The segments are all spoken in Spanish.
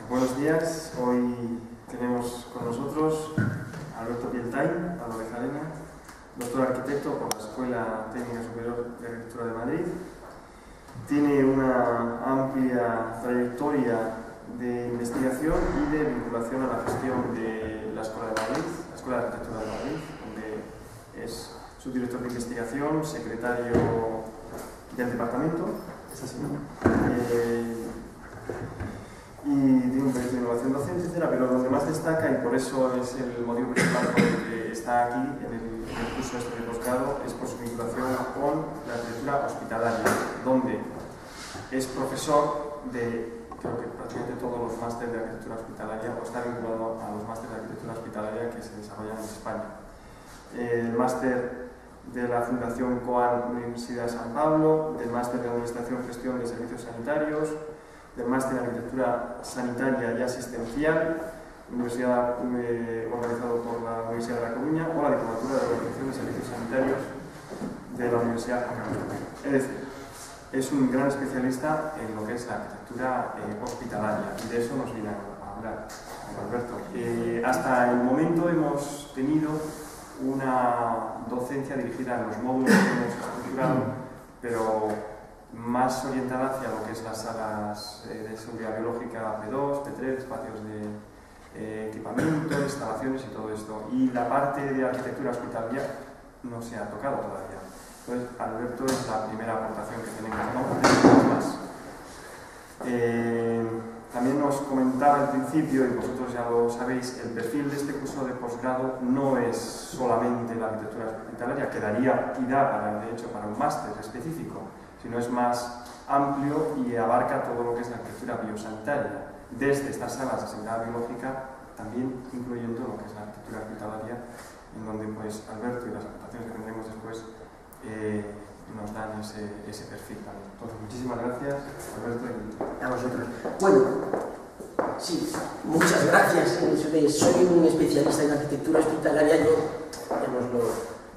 Buenos días, hoy tenemos con nosotros a Alberto Pieltain, Palma, doctor arquitecto por la Escuela Técnica Superior de Arquitectura de Madrid. Tiene una amplia trayectoria de investigación y de vinculación a la gestión de la Escuela de Madrid, la Escuela de Arquitectura de Madrid, donde es subdirector de investigación, secretario del departamento, es así, ¿no? Y tiene un proyecto de innovación docente, etcétera, pero donde más destaca, y por eso es el motivo principal por el que está aquí en el curso este de posgrado, es por su vinculación con la arquitectura hospitalaria, donde es profesor de, creo que prácticamente todos los másteres de arquitectura hospitalaria, o está vinculado a los másteres de arquitectura hospitalaria que se desarrollan en España. El máster de la Fundación COAN Universidad de San Pablo, del máster de Administración y Gestión de Servicios Sanitarios, del máster en Arquitectura Sanitaria y Asistencial, organizado por la Universidad de La Coruña, o la Diplomatura de Organización de Servicios Sanitarios de la Universidad de La Coruña. Es decir, es un gran especialista en lo que es la arquitectura hospitalaria, y de eso nos viene a hablar Alberto. Hasta el momento hemos tenido una docencia dirigida a los módulos que hemos estructurado, pero más orientada hacia lo que es las salas de seguridad biológica P2, P3, espacios de equipamiento, instalaciones y todo esto. Y la parte de arquitectura hospitalaria no se ha tocado todavía. Entonces, Alberto es la primera aportación que tenemos, ¿no? Más. También nos comentaba al principio, y vosotros ya lo sabéis, el perfil de este curso de posgrado no es solamente la arquitectura hospitalaria, que daría y da, de hecho, para un máster específico, sino es más amplio y abarca todo lo que es la arquitectura biosanitaria, desde estas salas de seguridad biológica, también incluyendo lo que es la arquitectura hospitalaria, en donde pues Alberto y las aportaciones que tendremos después nos dan ese perfil también. Entonces, muchísimas gracias, Alberto. A vosotros. Bueno, sí, muchas gracias. Soy un especialista en arquitectura hospitalaria, yo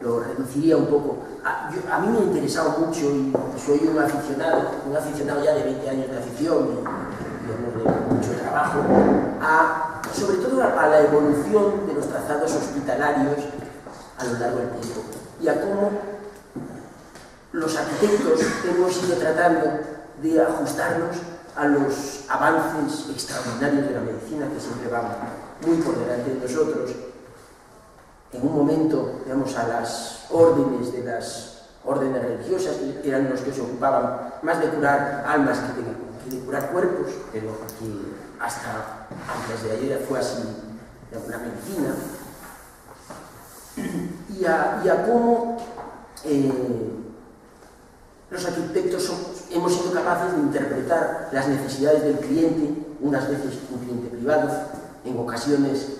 lo reduciría un poco. A mí me ha interesado mucho, y soy un aficionado ya de 20 años de afición y de mucho trabajo, sobre todo a la evolución de los trazados hospitalarios a lo largo del tiempo, y a cómo los arquitectos hemos ido tratando de ajustarnos a los avances extraordinarios de la medicina, que siempre van muy por delante de nosotros. En un momento, digamos, a las órdenes de las órdenes religiosas, que eran los que se ocupaban más de curar almas que de curar cuerpos, pero que hasta antes de ayer fue así la medicina, y a cómo los arquitectos hemos sido capaces de interpretar las necesidades del cliente, unas veces un cliente privado, en ocasiones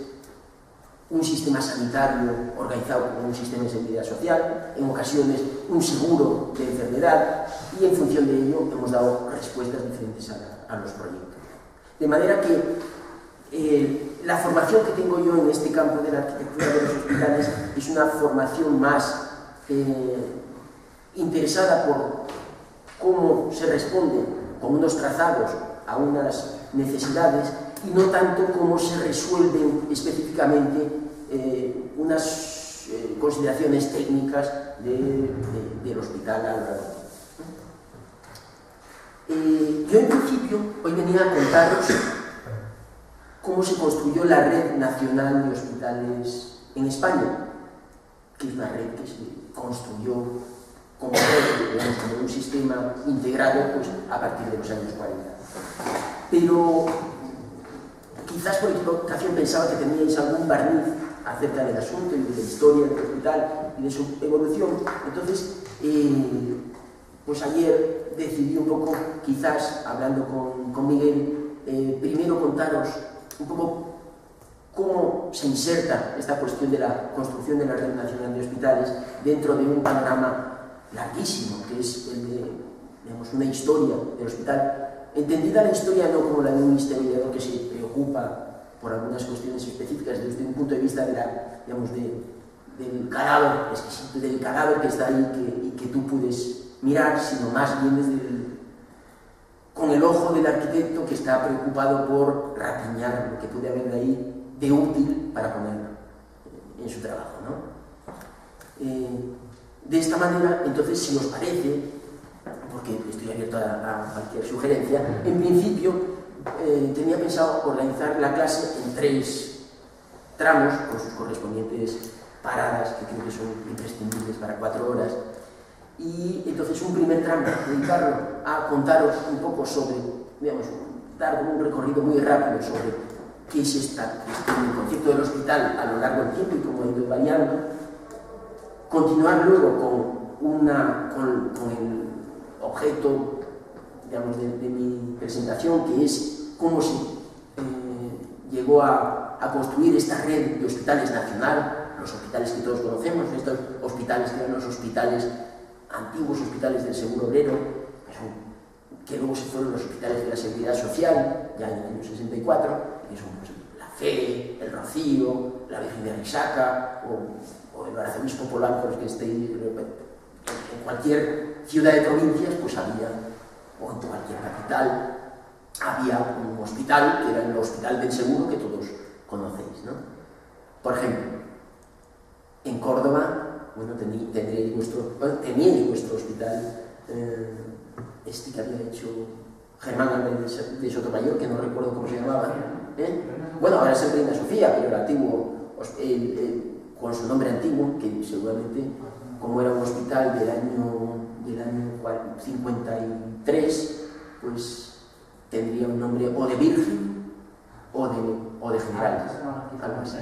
un sistema sanitario organizado como un sistema de seguridad social, en ocasiones un seguro de enfermedad, y en función de ello hemos dado respuestas diferentes a los proyectos. De manera que la formación que tengo yo en este campo de la arquitectura de los hospitales es una formación más interesada por cómo se responde con unos trazados a unas necesidades, y no tanto cómo se resuelven específicamente unas consideraciones técnicas del hospital a lo largo del tiempo. Yo en principio hoy venía a contaros cómo se construyó la Red Nacional de Hospitales en España, que es una red que se construyó como un sistema integrado pues, a partir de los años 40. Pero quizás por equivocación pensaba que teníais algún barniz acerca del asunto y de la historia del hospital y de su evolución. Entonces, pues ayer decidí un poco, quizás hablando con Miguel, primero contaros un poco cómo se inserta esta cuestión de la construcción de la Red Nacional de Hospitales dentro de un panorama larguísimo, que es el de, digamos, una historia del hospital, entendida la historia no como la de un historiador que se preocupa por algunas cuestiones específicas desde un punto de vista de digamos, del cadáver exquisito, del cadáver que está ahí y que tú puedes mirar, sino más bien desde con el ojo del arquitecto que está preocupado por rapiñar lo que puede haber de ahí de útil para poner en su trabajo, ¿no? De esta manera, entonces, si os parece, porque estoy abierto a cualquier sugerencia, en principio tenía pensado organizar la clase en 3 tramos, con sus correspondientes paradas, que creo que son imprescindibles para 4 horas, y entonces un primer tramo, dedicarlo a contaros un poco sobre, digamos, dar un recorrido muy rápido sobre qué es el concepto del hospital a lo largo del tiempo y cómo ha ido variando. Continuar luego con el objeto, digamos, de mi presentación, que es cómo se llegó a construir esta red de hospitales nacional, los hospitales que todos conocemos, estos hospitales que eran los hospitales antiguos, hospitales del Seguro Obrero, que luego se fueron los hospitales de la Seguridad Social, ya en el año 64, que son pues, la Fe, el Rocío, la Virgen de Arisaca, o el arzobispo polaco, los que estéis en cualquier ciudad de provincias, pues había, o en cualquier capital, había un hospital, que era el Hospital del Seguro, que todos conocéis, ¿no? Por ejemplo, en Córdoba, bueno, teníais vuestro hospital, este que había hecho Germán Álvarez de Sotomayor, que no recuerdo cómo se llamaba, bueno, ahora es el Reina Sofía, pero el antiguo, con su nombre antiguo, que seguramente, como era un hospital del año 53, pues tendría un nombre o de Virgen o de General, algo así.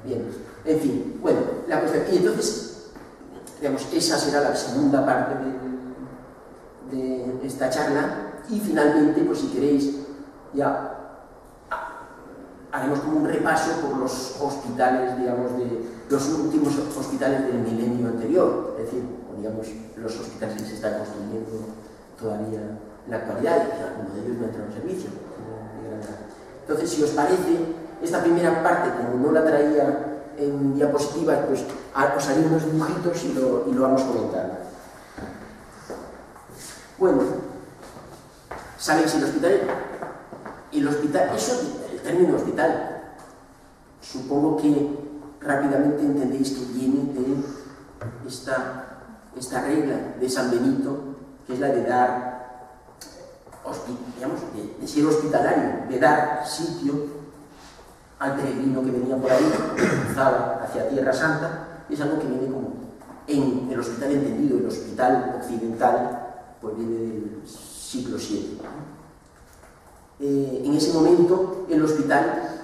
Bien, en fin, bueno, la cuestión. Y entonces, digamos, esa será la segunda parte de esta charla. Y finalmente, pues si queréis, ya haremos como un repaso por los hospitales, digamos, de los últimos hospitales del milenio anterior, es decir, digamos, los hospitales que se están construyendo todavía en la actualidad, y que alguno de ellos no entra en servicio. Entonces, si os parece, esta primera parte, como no la traía en diapositivas, pues os haré unos dibujitos y lo vamos comentando. Bueno, ¿sabéis el hospital? El término hospital, supongo que rápidamente entendéis que viene de esta regla de San Benito, que es la de dar, digamos, de ser hospitalario, de dar sitio al peregrino que venía por ahí, que cruzaba hacia Tierra Santa. Es algo que viene como en el hospital entendido, el hospital occidental, pues viene del siglo VII. En ese momento, el hospital,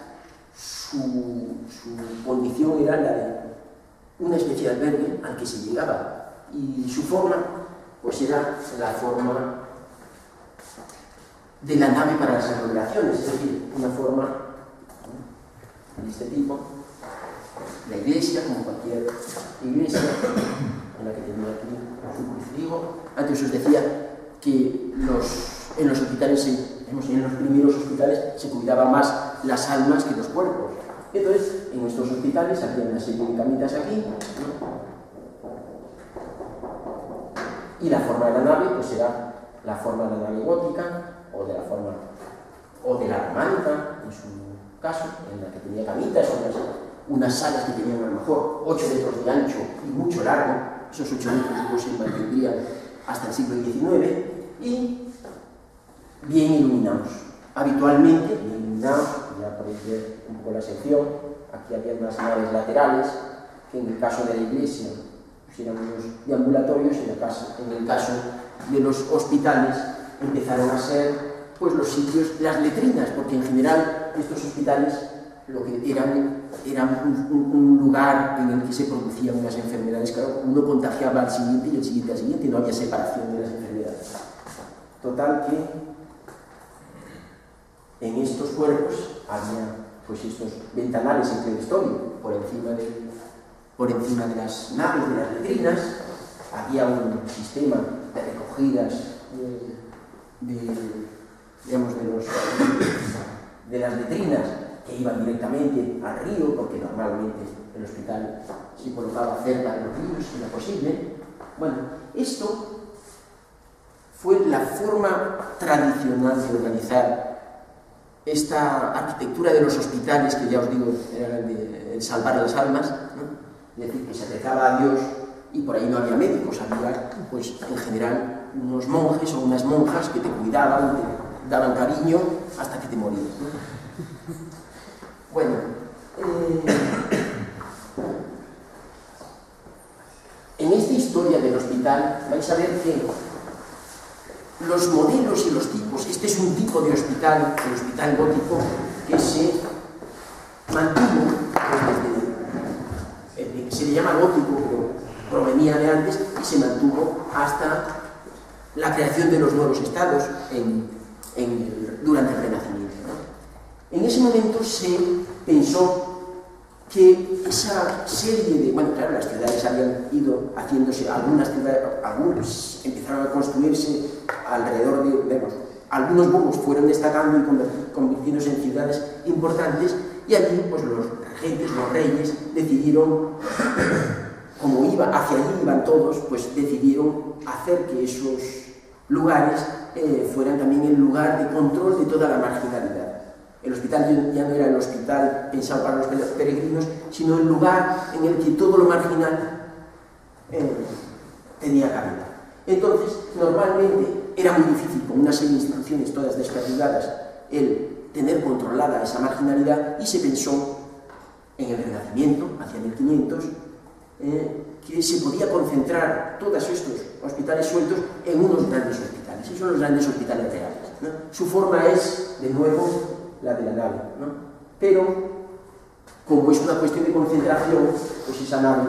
su condición era la de una especie de albergue al que se llegaba, y su forma, pues era la forma de la nave para las aglomeraciones, es decir, una forma de este tipo. La iglesia, como cualquier iglesia, en la que tenía aquí su crucifijo. Antes os decía que en los hospitales, en los primeros hospitales, se cuidaba más las almas que los cuerpos. Entonces, en estos hospitales había una serie de camitas aquí, ¿no? Y la forma de la nave, pues era la forma de la nave gótica, o de la románica, en su caso, en la que tenía camitas, unas salas que tenían a lo mejor 8 metros de ancho y mucho largo. Esos 8 metros luego se mantendrían hasta el siglo XIX, y bien iluminados. Habitualmente, bien iluminados, ya podéis ver un poco la sección. Aquí había unas naves laterales, que en el caso de la iglesia pues eran unos deambulatorios, en el caso de los hospitales empezaron a ser pues los sitios, las letrinas, porque en general estos hospitales lo que eran un lugar en el que se producían unas enfermedades. Claro, uno contagiaba al siguiente y el siguiente al siguiente, y no había separación de las enfermedades. Total que en estos cuerpos había pues estos ventanales en clerestorio por encima de las naves, de las letrinas. Había un sistema de recogidas de las letrinas que iban directamente al río, porque normalmente el hospital se colocaba cerca de los ríos, si era posible. Bueno, esto fue la forma tradicional de organizar esta arquitectura de los hospitales, que ya os digo, era de salvar las almas, ¿no? Es decir, que se rezaba a Dios y por ahí no había médicos, había, pues, en general, unos monjes o unas monjas que te cuidaban, te daban cariño hasta que te morías, ¿no? Bueno, en esta historia del hospital vais a ver que los modelos y los tipos, este es un tipo de hospital, el hospital gótico, que se mantuvo desde, se le llama gótico, pero provenía de antes y se mantuvo hasta la creación de los nuevos estados durante el Renacimiento, ¿no? En ese momento se pensó que esa serie de... Bueno, claro, las ciudades habían ido haciéndose, algunas empezaron a construirse alrededor de algunos bobos fueron destacando y convirtiéndose en ciudades importantes, y allí, pues, los regentes, los reyes, decidieron, como hacia allí iban todos, pues decidieron hacer que esos lugares fueran también el lugar de control de toda la marginalidad. El hospital ya no era el hospital pensado para los peregrinos, sino el lugar en el que todo lo marginal tenía cabida. Entonces, normalmente era muy difícil, con una serie de instituciones todas desperdigadas, el tener controlada esa marginalidad, y se pensó en el Renacimiento, hacia 1500, que se podía concentrar todos estos hospitales sueltos en unos grandes hospitales. Esos son los grandes hospitales reales, ¿no? Su forma es, de nuevo, la de la nave, ¿no? Pero, como es una cuestión de concentración, pues esa nave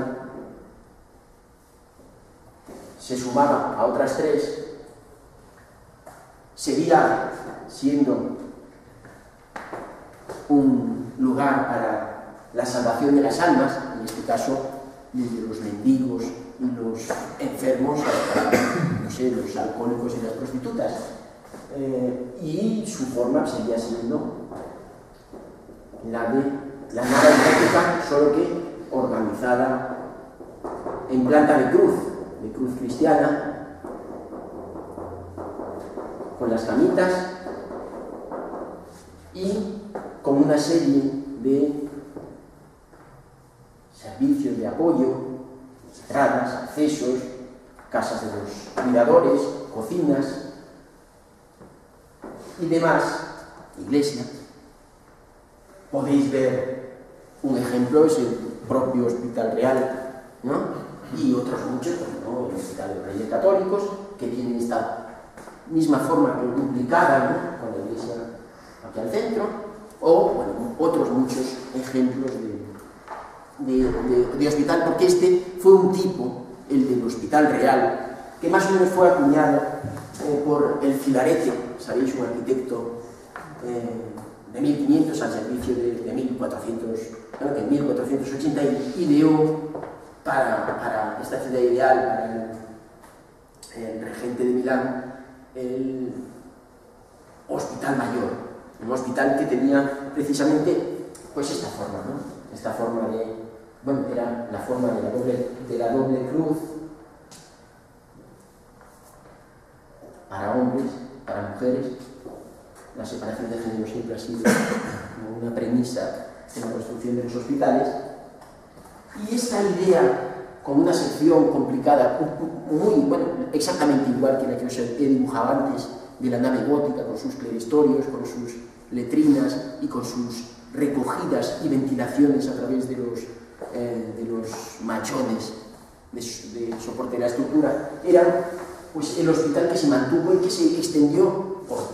se sumaba a otras tres, seguía siendo un lugar para la salvación de las almas, en este caso desde los mendigos y los enfermos hasta, no sé, los alcohólicos y las prostitutas, y su forma seguía siendo la nave gótica, solo que organizada en planta de cruz cristiana, con las camitas y con una serie de servicios de apoyo, entradas, accesos, casas de los cuidadores, cocinas y demás, iglesia. Podéis ver un ejemplo, es el propio Hospital Real, ¿no? Y otros muchos, ¿no? El Hospital de Reyes Católicos, que tienen esta misma forma, pero duplicada, ¿no? Con la iglesia aquí al centro, o, bueno, otros muchos ejemplos de hospital, porque este fue un tipo, el del Hospital Real, que más o menos fue acuñado por el Filarete, sabéis, un arquitecto de 1500 al servicio de 1400, bueno, que en 1480 ideó para esta ciudad ideal, para el regente de Milán, el Hospital Mayor, un hospital que tenía precisamente, pues, esta forma, ¿no? Esta forma de, bueno, era la forma de la doble cruz para hombres, para mujeres. La separación de género siempre ha sido como una premisa en la construcción de los hospitales, y esta idea, con una sección complicada, muy, bueno, exactamente igual que la que os he dibujado antes, de la nave gótica, con sus clerestorios, con sus letrinas y con sus recogidas y ventilaciones a través de los machones de soporte de la estructura, era, pues, el hospital que se mantuvo y que se extendió por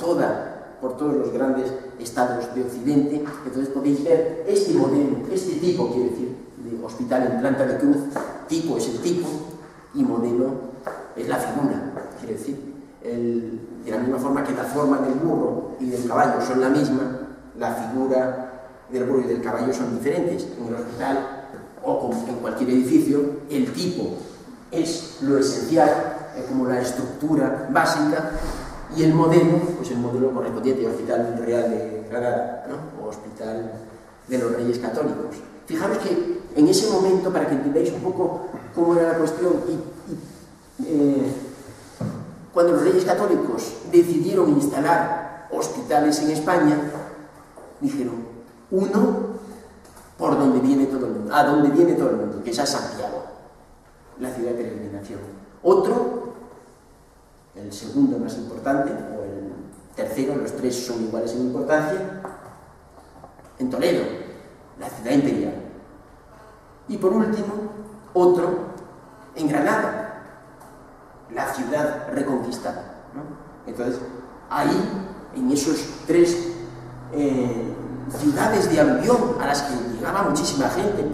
todos los grandes estados de Occidente. Entonces podéis ver este modelo, este tipo, quiero decir, de hospital en planta de cruz. Tipo es el tipo y modelo es la figura, quiero decir, de la misma forma que la forma del burro y del caballo son la misma, la figura del burro y del caballo son diferentes. En el hospital o como en cualquier edificio, el tipo es lo esencial, es como la estructura básica, y el modelo, pues el modelo correspondiente al Hospital Real de Granada, ¿no? O Hospital de los Reyes Católicos. Fijaros que en ese momento, para que entendáis un poco cómo era la cuestión y cuando los reyes católicos decidieron instalar hospitales en España, dijeron, uno, por donde viene todo el mundo, a donde viene todo el mundo, que es a Santiago, la ciudad de peregrinación. Otro, el segundo más importante, o el tercero, los tres son iguales en importancia, en Toledo, la ciudad imperial. Y por último, otro en Granada, la ciudad reconquistada, ¿no? Entonces, ahí, en esos tres ciudades de aluvión a las que llegaba muchísima gente, en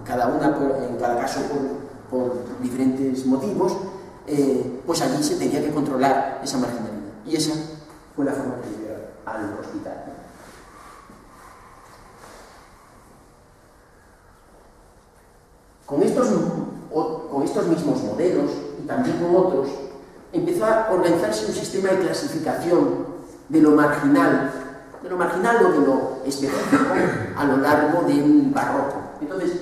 cada caso por diferentes motivos, pues allí se tenía que controlar esa marginalidad. Y esa fue la forma que llegaron al hospital. Con estos mismos modelos y también con otros, empezó a organizarse un sistema de clasificación de lo marginal o de lo específico a lo largo del barroco. Entonces,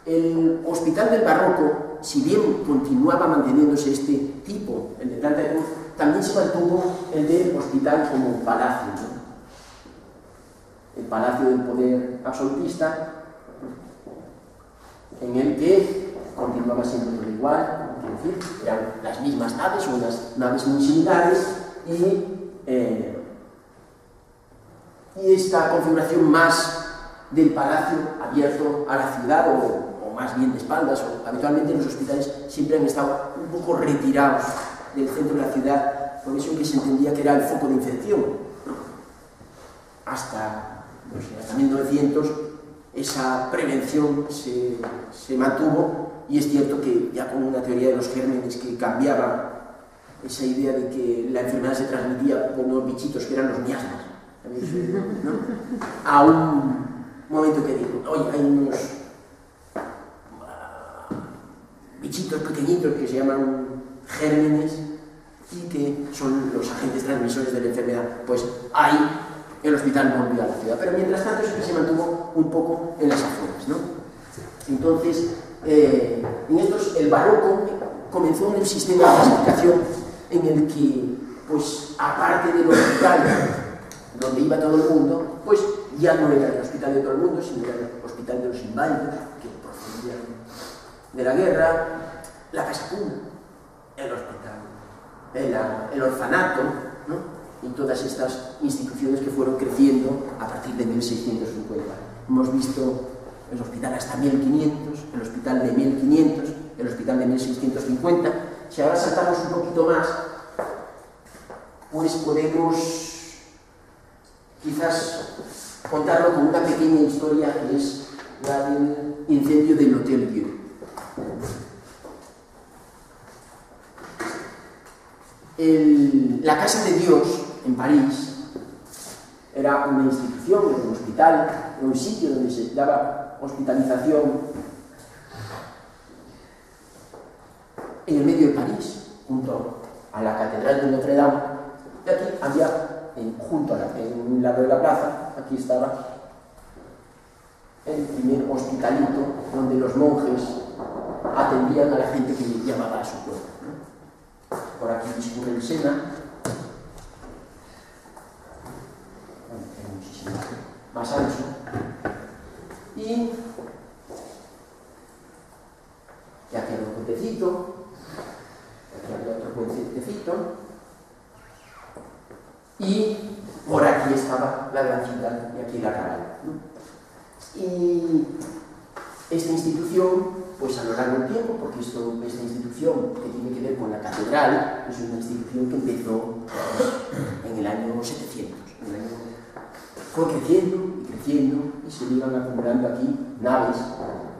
el hospital del barroco, si bien continuaba manteniéndose este tipo, el de planta de cruz, también se mantuvo el del hospital como palacio, ¿no? El palacio del poder absolutista, en el que continuaba siendo todo igual, es decir, eran las mismas naves, unas naves muy similares, y esta configuración más del palacio abierto a la ciudad, o más bien de espaldas, o habitualmente los hospitales siempre han estado un poco retirados del centro de la ciudad, por eso que se entendía que era el foco de infección. Hasta 1900 esa prevención se mantuvo, y es cierto que ya con una teoría de los gérmenes que cambiaba esa idea de que la enfermedad se transmitía por unos bichitos que eran los miasmas, ¿no? A un momento que dijo, oye, hay unos bichitos pequeñitos que se llaman gérmenes y que son los agentes transmisores de la enfermedad. Pues ahí el hospital volvió a la ciudad, pero mientras tanto eso se mantuvo un poco en las afueras, ¿no? Entonces, en estos, el barroco comenzó un sistema de clasificación en el que, pues, aparte del hospital donde iba todo el mundo, pues ya no era el hospital de todo el mundo, sino era el hospital de los inválidos, que procedían de la guerra, la casa cuna, el hospital, el orfanato, ¿no? Y todas estas instituciones que fueron creciendo a partir de 1650. Hemos visto el hospital hasta 1500, el hospital de 1500, el hospital de 1650. Si ahora saltamos un poquito más, pues podemos quizás contarlo con una pequeña historia, que es la del incendio del Hotel Dieu. La Casa de Dios en París era una institución, era un hospital, era un sitio donde se daba hospitalización en el medio de París, junto a la Catedral de Notre Dame. Y aquí había, junto en un lado de la plaza, aquí estaba el primer hospitalito donde los monjes atendían a la gente que llamaba a su puerta, ¿no? Por aquí discurre el Sena, muchísimo más ancho, y aquí había un puentecito, aquí había otro puentecito, y por aquí estaba la gran ciudad y aquí la calle, ¿no? Y esta institución, pues a lo largo del tiempo, porque esta institución que tiene que ver con la catedral, es una institución que empezó en el año 700. Fue creciendo y se iban acumulando aquí naves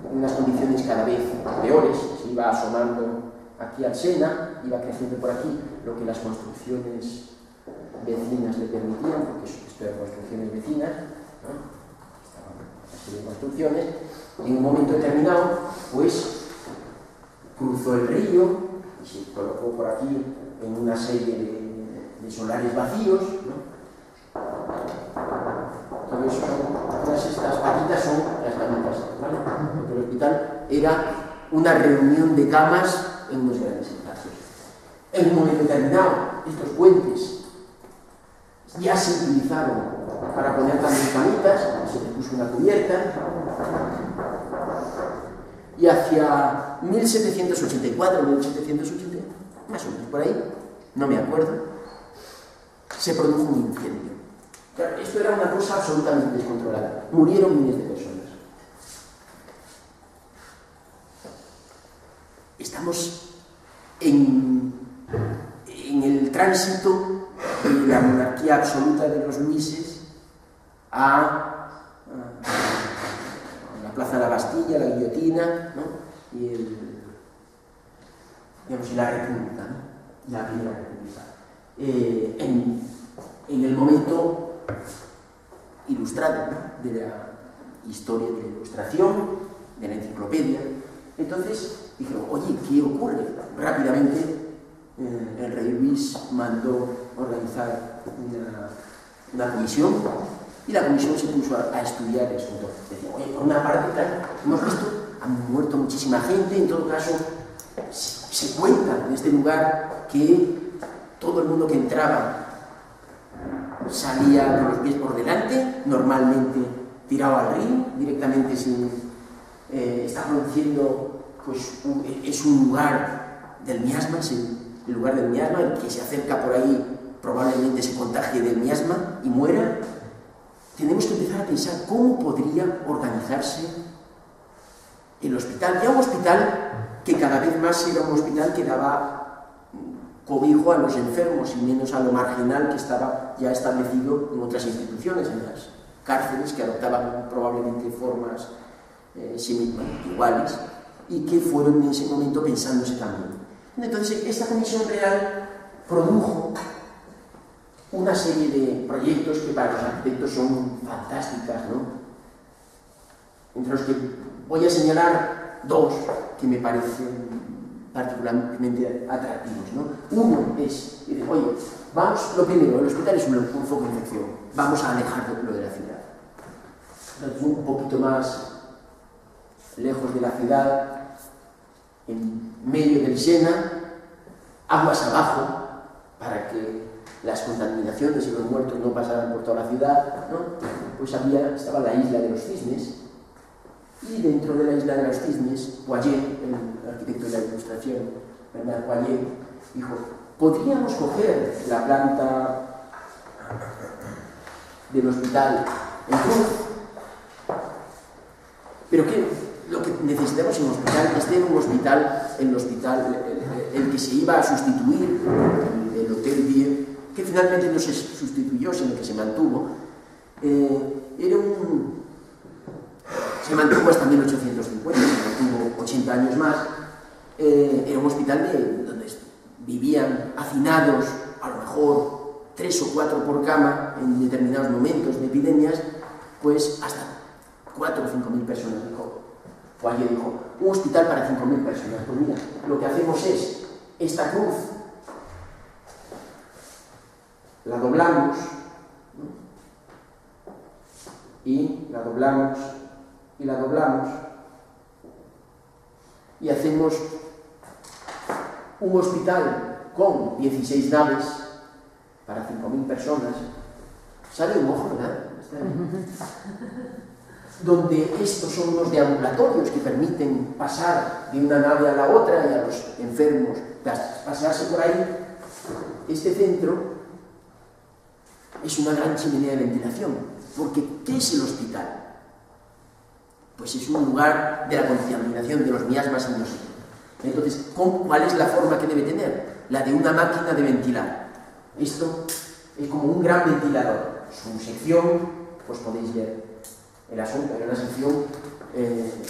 en unas condiciones cada vez peores. Se iba asomando aquí al Sena, iba creciendo por aquí lo que las construcciones vecinas le permitían, porque esto era construcciones vecinas, ¿no? Estaban una serie de construcciones. En un momento determinado, pues, cruzó el río y se colocó por aquí en una serie de solares vacíos, ¿no? Todo eso, todas estas patitas son las camitas, ¿vale? Porque el hospital era una reunión de camas en unos grandes espacios. En un momento determinado, estos puentes ya se utilizaron para poner también camitas, se le puso una cubierta, y hacia 1784, 1780, más o menos por ahí, no me acuerdo, se produjo un incendio. Claro, esto era una cosa absolutamente descontrolada. Murieron miles de personas. Estamos en el tránsito de la monarquía absoluta de los Luises a la Plaza de la Bastilla, la guillotina, ¿no? y la República, ¿no? La Primera República. En el momento ilustrado, ¿no? De la historia de la Ilustración, de la enciclopedia. Entonces dijeron, oye, ¿qué ocurre? Rápidamente el rey Luis mandó organizar una comisión, y la comisión se puso a estudiar el asunto. Decía, oye, por una parte, claro, hemos visto, han muerto muchísima gente, en todo caso, se cuenta en este lugar que todo el mundo que entraba salía con los pies por delante, normalmente tirado al río, directamente está produciendo, pues es un lugar del miasma, es el lugar del miasma, el que se acerca por ahí probablemente se contagie del miasma y muera. Tenemos que empezar a pensar cómo podría organizarse el hospital, ya un hospital que cada vez más era un hospital que daba cobijo a los enfermos y menos a lo marginal que estaba ya establecido en otras instituciones, en las cárceles que adoptaban probablemente formas iguales y que fueron en ese momento pensándose también. Entonces, esta comisión real produjo una serie de proyectos que para los arquitectos son fantásticas, ¿no? Entre los que voy a señalar dos que me parecen particularmente atractivos, ¿no? Uno es, oye, vamos, lo primero, el hospital es un foco de infección, vamos a alejarlo de la ciudad. Entonces, un poquito más lejos de la ciudad, en medio del Sena, aguas abajo, para que las contaminaciones y los muertos no pasaran por toda la ciudad, ¿no? Pues estaba la isla de los Cisnes, y dentro de la isla de los Cisnes, Poirier, el arquitecto de la Ilustración, Bernard Poirier, dijo, podríamos coger la planta del hospital en cruz, pero que lo que necesitamos en un hospital es tener un hospital, el que se iba a sustituir, el Hotel Dieu, que finalmente no se sustituyó, sino que se mantuvo, se mantuvo hasta 1850, se mantuvo 80 años más. Era un hospital donde vivían hacinados, a lo mejor 3 o 4 por cama, en determinados momentos de epidemias, pues hasta 4 o 5.000 personas. Poirier dijo, un hospital para 5.000 personas. Pues mira, lo que hacemos es, esta cruz la doblamos, ¿no? Y la doblamos, y la doblamos, y hacemos un hospital con 16 naves para 5.000 personas. Sale un ojo, ¿verdad? Donde estos son los deambulatorios que permiten pasar de una nave a la otra y a los enfermos pasarse por ahí. Este centro es una gran chimenea de ventilación, porque ¿qué es el hospital? Pues es un lugar de la contaminación de los miasmas en los sitios. Entonces, ¿cuál es la forma que debe tener? La de una máquina de ventilar. Esto es como un gran ventilador. Su sección, pues podéis ver el asunto, era una sección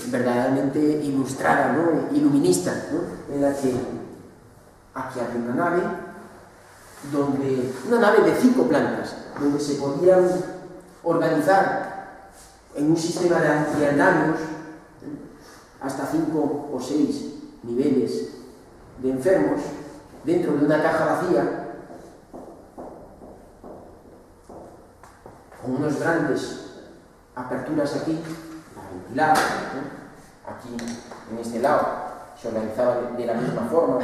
verdaderamente ilustrada, ¿no? Iluminista, ¿no? En la que aquí había una nave, una nave de 5 plantas, donde se podían organizar en un sistema de andamios hasta 5 o 6 niveles de enfermos dentro de una caja vacía con unos grandes aperturas aquí para ventilar, ¿no? Aquí en este lado se organizaba de la misma forma, ¿no?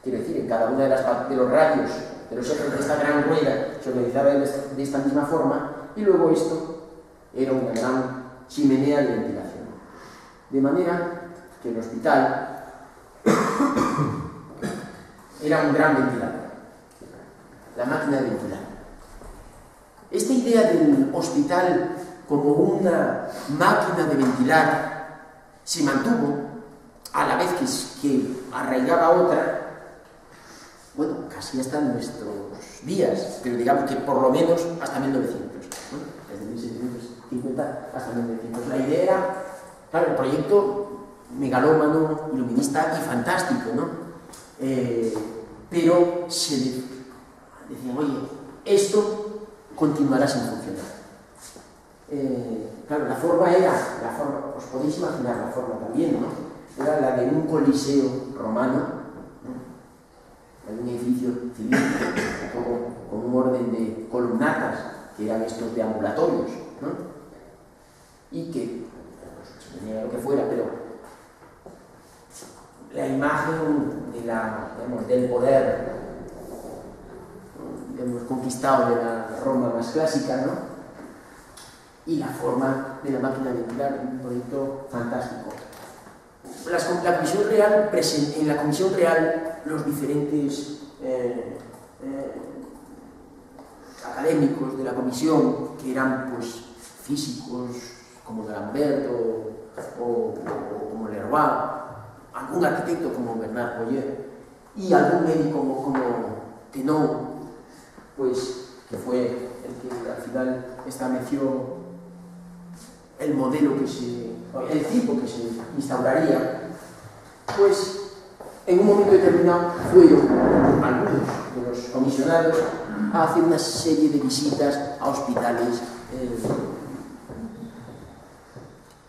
Quiero decir, en cada una de los radios, de los ejes de esta gran rueda, se organizaba de esta misma forma, y luego esto era una gran chimenea de ventilación. De manera que el hospital era un gran ventilador, la máquina de ventilar. Esta idea del hospital como una máquina de ventilar se mantuvo, a la vez que arraigaba otra, bueno, casi hasta nuestros días, pero digamos que por lo menos hasta 1900, ¿no? Desde 1750 hasta 1900. La idea era, claro, el proyecto megalómano, iluminista y fantástico, ¿no? Pero se decían, oye, esto continuará sin funcionar. Claro, la forma era, os podéis imaginar la forma también, ¿no? Era la de un coliseo romano, ¿no? Un edificio cilíndrico con un orden de columnatas, que eran estos deambulatorios, ¿no? Y que, pues, tenía lo que fuera, pero la imagen de digamos, del poder, digamos, conquistado de la Roma más clásica, ¿no? Y la forma de la máquina de ventilar, un proyecto fantástico. En la Comisión Real, los diferentes académicos de la comisión, que eran pues físicos como D'Alembert o como Leroy, algún arquitecto como Bernard Boyer y algún médico como Tenon, pues que fue el que al final estableció el modelo el tipo que se instauraría, pues en un momento determinado fueron algunos de los comisionados a hacer una serie de visitas a hospitales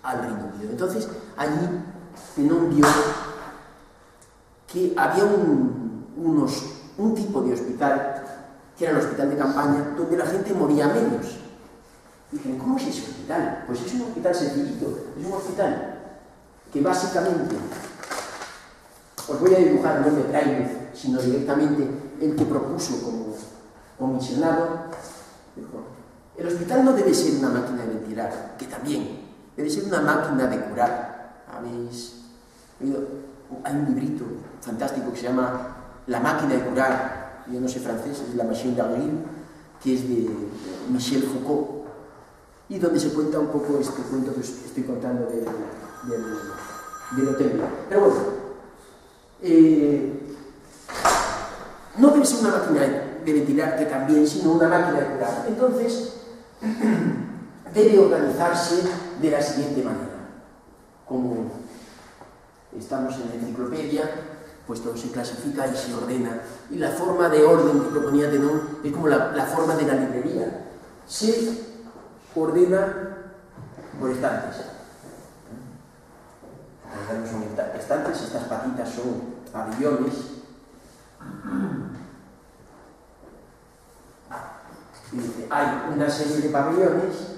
al Reino Unido. Entonces, allí Tenon vio que había un tipo de hospital, que era el hospital de campaña, donde la gente moría menos. Y dije, ¿cómo es ese hospital? Pues es un hospital sencillito, es un hospital que básicamente, os voy a dibujar no de Braille, sino directamente el que propuso como comisionado, dijo, el hospital no debe ser una máquina de ventilar, que también, debe ser una máquina de curar. ¿Habéis oído? Hay un librito fantástico que se llama La máquina de curar, yo no sé francés, es La machine d'Argile, que es de Michel Foucault, y donde se cuenta un poco este cuento que os estoy contando del hotel. Pero bueno, no debe ser una máquina de ventilar, que también, sino una máquina de curar. Entonces, debe organizarse de la siguiente manera. Como estamos en la enciclopedia, pues todo se clasifica y se ordena. Y la forma de orden que proponía Tenon es como la forma de la librería. Se ordena por estantes. No son estantes, estas patitas son pabellones. Y dice, hay una serie de pabellones.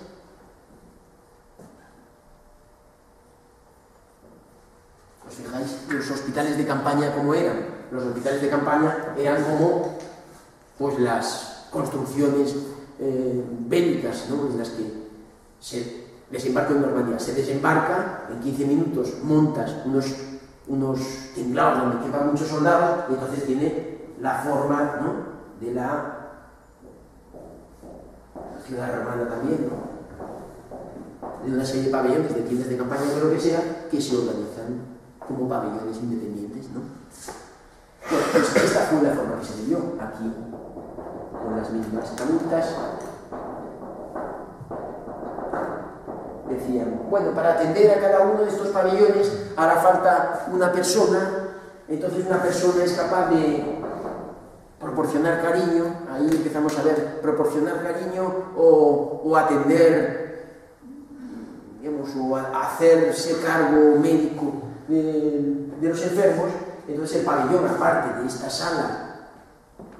¿Os fijáis los hospitales de campaña cómo eran? Los hospitales de campaña eran como pues las construcciones bélicas, ¿no? En las que se desembarca en Normandía, se desembarca, en 15 minutos montas unos tinglados donde quepan muchos soldados y entonces tiene la forma, ¿no? De la ciudad romana también, ¿no? De una serie de pabellones, de tiendas de campaña o lo que sea, que se organizan como pabellones independientes, ¿no? Bueno, pues esta fue la forma que se dio aquí, con las mismas canutas. Decían, bueno, para atender a cada uno de estos pabellones hará falta una persona, entonces una persona es capaz de proporcionar cariño, ahí empezamos a ver, proporcionar cariño o atender, digamos, o hacerse cargo médico de los enfermos. Entonces el pabellón, aparte de esta sala,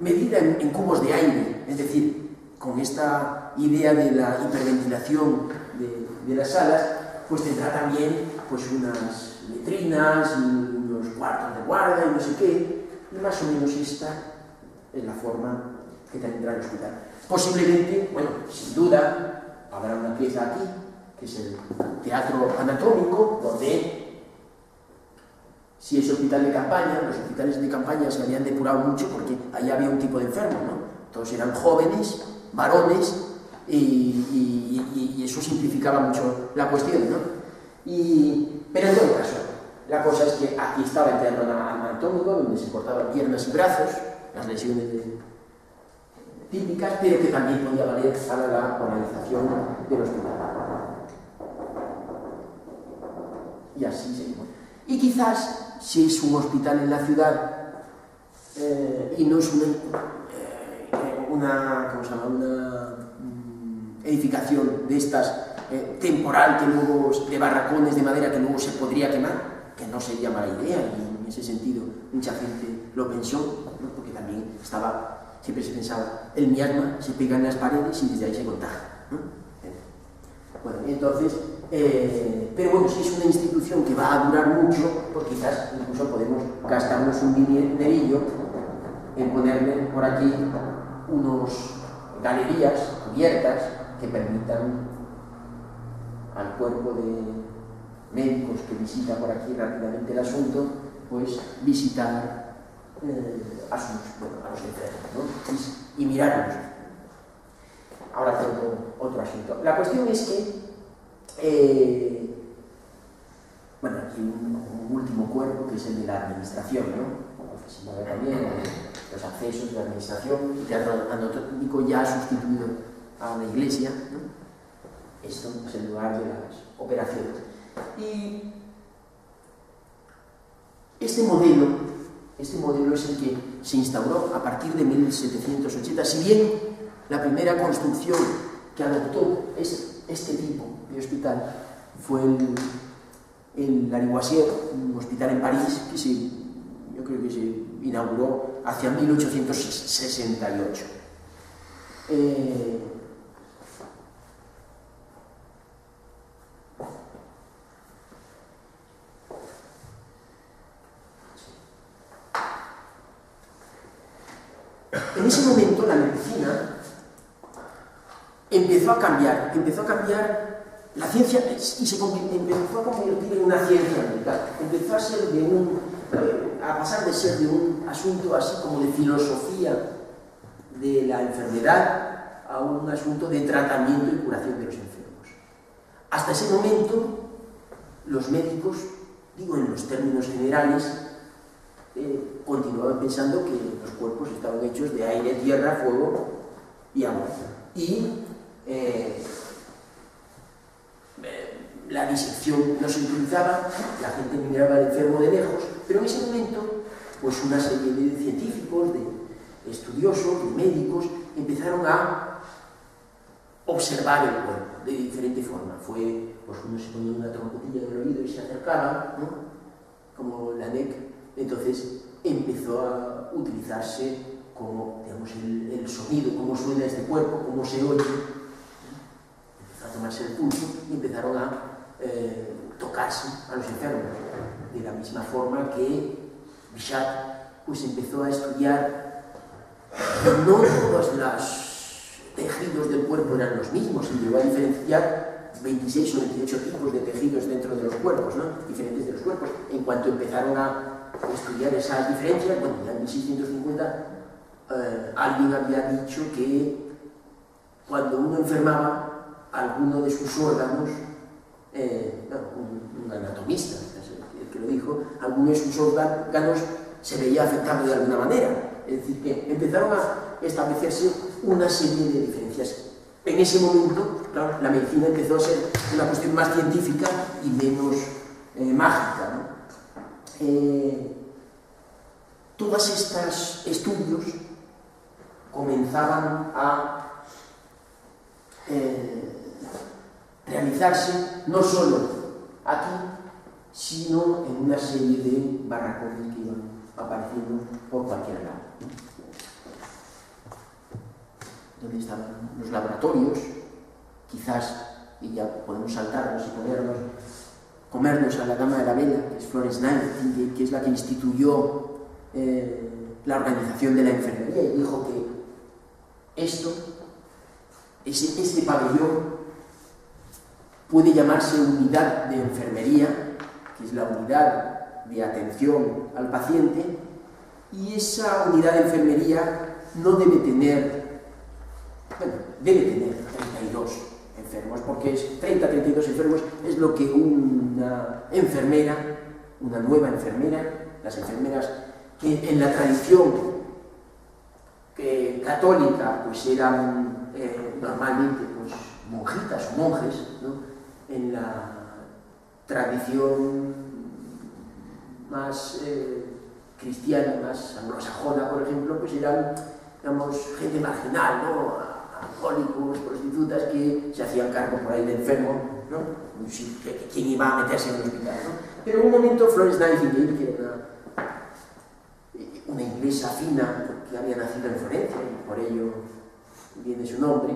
medida en cubos de aire, es decir, con esta idea de la hiperventilación de las salas, pues tendrá también pues unas letrinas y unos cuartos de guardia y no sé qué, Y más o menos esta es la forma que tendrá el hospital. Posiblemente, bueno, sin duda, habrá una pieza aquí, que es el teatro anatómico, donde, si es hospital de campaña, los hospitales de campaña se habían depurado mucho porque ahí había un tipo de enfermo, ¿no? Todos eran jóvenes, varones, y eso simplificaba mucho la cuestión, ¿no? Pero en todo caso, la cosa es que aquí estaba el teatro anatómico, donde se cortaban piernas y brazos, las lesiones típicas, pero que también podía valer para la organización del hospital. Y así seguimos. Y quizás, si es un hospital en la ciudad y no es una edificación de estas temporal, que luego, de barracones de madera que luego se podría quemar, que no sería mala idea, y en ese sentido mucha gente lo pensó, ¿no? Porque también siempre se pensaba, el miasma se pega en las paredes y desde ahí se contagia, ¿no? Bueno, entonces, pero bueno, si es una institución que va a durar mucho, pues quizás incluso podemos gastarnos un dinerillo en ponerle por aquí unos galerías cubiertas que permitan al cuerpo de médicos que visita por aquí rápidamente el asunto, pues visitar a los enfermos, ¿no? Y mirarlos. Ahora tengo otro asunto. La cuestión es que, bueno, aquí un último cuerpo, que es el de la administración, ¿no? Que se mueve también, los accesos de la administración. El teatro anatómico ya ha sustituido a la iglesia, ¿no? Esto es el lugar de las operaciones. Y este modelo es el que se instauró a partir de 1780. Si bien la primera construcción que adoptó este tipo de hospital fue el Lariboisière, un hospital en París, yo creo que se inauguró hacia 1868. En ese momento la medicina empezó a cambiar la ciencia y se empezó a convertir en una ciencia medical. Empezó a pasar de ser de un asunto así como de filosofía de la enfermedad a un asunto de tratamiento y curación de los enfermos. Hasta ese momento, los médicos, digo en los términos generales, continuaban pensando que los cuerpos estaban hechos de aire, tierra, fuego y agua. Y la disección no se utilizaba, la gente miraba al enfermo de lejos, pero en ese momento, pues una serie de científicos, de estudiosos, de médicos, empezaron a observar el cuerpo de diferente forma. Pues uno se ponía una trompetilla en el oído y se acercaba, ¿no? Como la NEC. Entonces empezó a utilizarse como, digamos, el sonido, cómo suena este cuerpo, cómo se oye. Empezó a tomarse el pulso y empezaron a tocarse a los enfermos. De la misma forma que Bichat pues empezó a estudiar, no todos los tejidos del cuerpo eran los mismos, y llegó a diferenciar 26 o 28 tipos de tejidos dentro de los cuerpos, ¿no? Diferentes de los cuerpos. En cuanto empezaron a estudiar esas diferencias, bueno, ya en 1650 alguien había dicho que cuando uno enfermaba, alguno de sus órganos, un anatomista, el que lo dijo, alguno de sus órganos se veía afectado de alguna manera. Es decir, que empezaron a establecerse una serie de diferencias. En ese momento, claro, la medicina empezó a ser una cuestión más científica y menos mágica, ¿no? Todos estos estudios comenzaban a realizarse no solo aquí, sino en una serie de barracones que iban apareciendo por cualquier lado. Donde estaban los laboratorios, quizás, y ya podemos saltarnos y comernos a la dama de la vela, que es Florence Nightingale, que es la que instituyó la Organización de la Enfermería y dijo que ese pabellón puede llamarse unidad de enfermería, que es la unidad de atención al paciente, y esa unidad de enfermería no debe tener, bueno, debe tener 32 enfermos, porque 30-32 enfermos es lo que una enfermera, una nueva enfermera, las enfermeras que en la tradición católica pues eran normalmente pues, monjitas o monjes, ¿no? En la tradición más cristiana, más anglosajona, por ejemplo, pues eran, digamos, gente marginal, ¿no? Alcohólicos, prostitutas que se hacían cargo por ahí de enfermo, ¿no? ¿Quién iba a meterse en el hospital, ¿no? Pero en un momento Florence Nightingale, que era una inglesa fina, que había nacido en Florencia y por ello viene su nombre,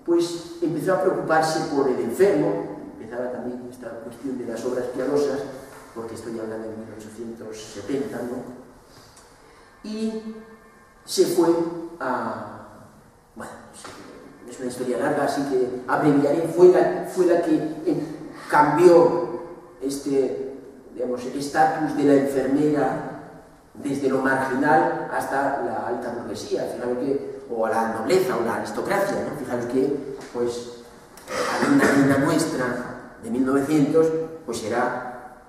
pues empezó a preocuparse por el enfermo. Empezaba también esta cuestión de las obras piadosas, porque estoy hablando de 1870, ¿no? Y se fue a... Bueno, es una historia larga, así que abreviaré. Fue la que cambió digamos, estatus de la enfermera desde lo marginal hasta la alta burguesía, fijaros que, o a la nobleza o la aristocracia, ¿no? Fijaros que, pues, una reina nuestra de 1900, pues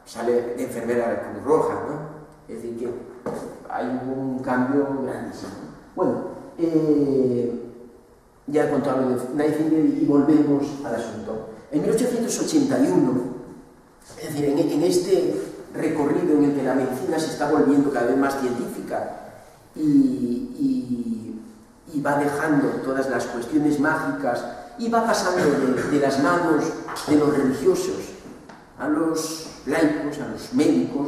sale de enfermera de la Cruz Roja, ¿no? Es decir, que hay un cambio grandísimo. Bueno, ya he contado de Nightingale y volvemos al asunto. En 1881, es decir, en este recorrido en el que la medicina se está volviendo cada vez más científica y va dejando todas las cuestiones mágicas y va pasando de las manos de los religiosos a los laicos, a los médicos,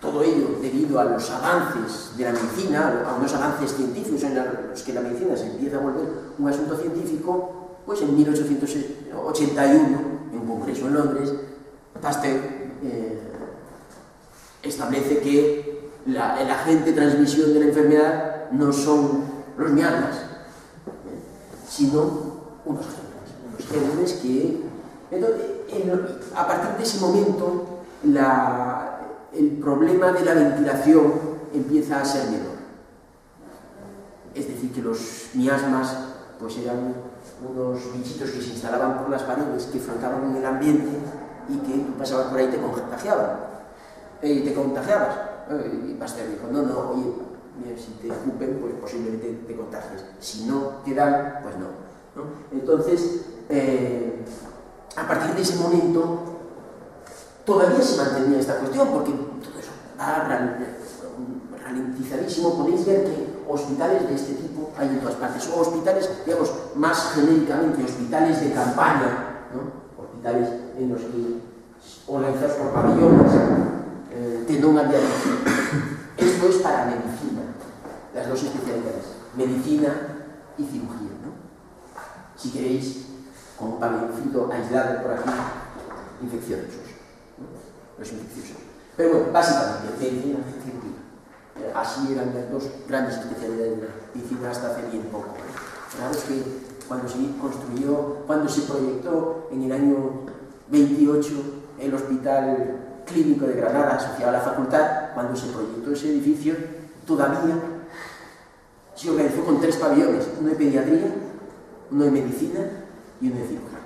todo ello debido a los avances de la medicina, a unos avances científicos en los que la medicina se empieza a volver un asunto científico, pues en 1881, en un congreso en Londres, Pasteur establece que el agente de transmisión de la enfermedad no son los miasmas, sino unos gérmenes que... Entonces, a partir de ese momento, el problema de la ventilación empieza a ser menor. Es decir, que los miasmas pues eran unos bichitos que se instalaban por las paredes, que flotaban en el ambiente y que tú pasabas por ahí y te contagiaban. Y Pasteur dijo, no, oye, si te escupen, pues posiblemente te contagies. Si no te dan, pues no. Entonces, a partir de ese momento, todavía se mantenía esta cuestión, porque todo eso va ralentizadísimo. Podéis ver que hospitales de este tipo hay en todas partes, o hospitales, digamos, más genéricamente, hospitales de campaña, ¿no? Hospitales en los que, organizados por pabellones, de non aviación. Esto es para medicina, las dos especialidades, medicina y cirugía, ¿no? Si queréis, con un pabelloncito aislado por aquí, infecciosos, ¿no? Los infecciosos. Pero bueno, básicamente, medicina y cirugía. Así eran las dos grandes especialidades de la medicina hasta hace bien poco. Claro, es que cuando se construyó, cuando se proyectó en el año 28 el Hospital Clínico de Granada, asociado a la facultad, cuando se proyectó ese edificio, todavía se organizó con 3 pabellones, uno de pediatría, uno de medicina y uno de cirugía.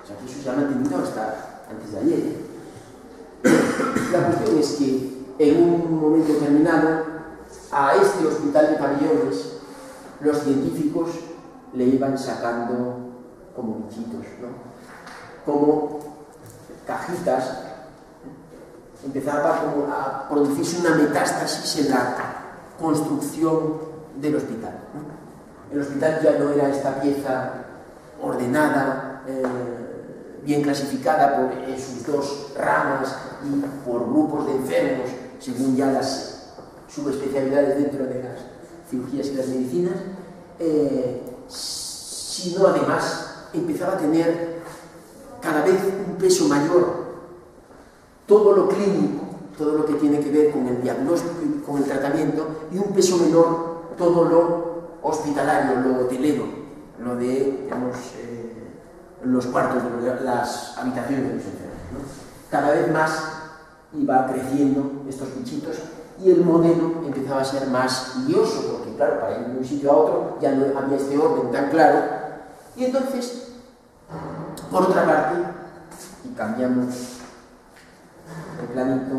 O sea, que eso se ha mantenido hasta antes de ayer. La cuestión es que en un momento determinado, a este hospital de pabellones, los científicos le iban sacando como bichitos, ¿no? Como cajitas. Empezaba como a producirse una metástasis en la construcción del hospital, ¿no? El hospital ya no era esta pieza ordenada, bien clasificada por sus dos ramas y por grupos de enfermos, según ya las subespecialidades dentro de las cirugías y las medicinas, sino además empezaba a tener cada vez un peso mayor todo lo clínico, todo lo que tiene que ver con el diagnóstico y con el tratamiento, y un peso menor todo lo hospitalario, lo hotelero, lo de, digamos, los cuartos, las habitaciones de los enfermos, ¿no? Cada vez más iba creciendo estos bichitos y el modelo empezaba a ser más lioso, porque claro, para ir de un sitio a otro ya no había este orden tan claro. Y entonces, por otra parte, y cambiamos el planito,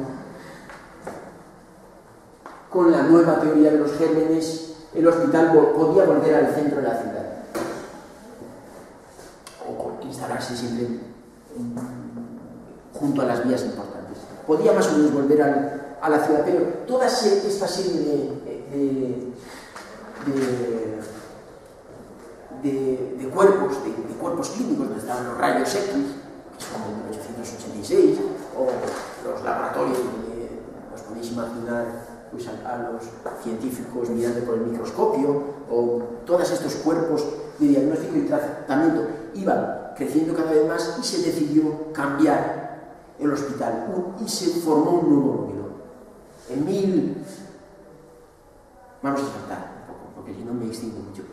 con la nueva teoría de los gérmenes, el hospital podía volver al centro de la ciudad, o instalarse siempre junto a las vías importantes. Podía más o menos volver a la ciudad, pero toda esta serie de cuerpos clínicos, donde estaban los rayos X, que son de 1886, o los laboratorios donde os podéis imaginar pues, a los científicos mirando por el microscopio, o todos estos cuerpos de diagnóstico y tratamiento iban creciendo cada vez más, y se decidió cambiar el hospital y se formó un nuevo modelo. Vamos a saltar un poco, porque si no me extiendo mucho.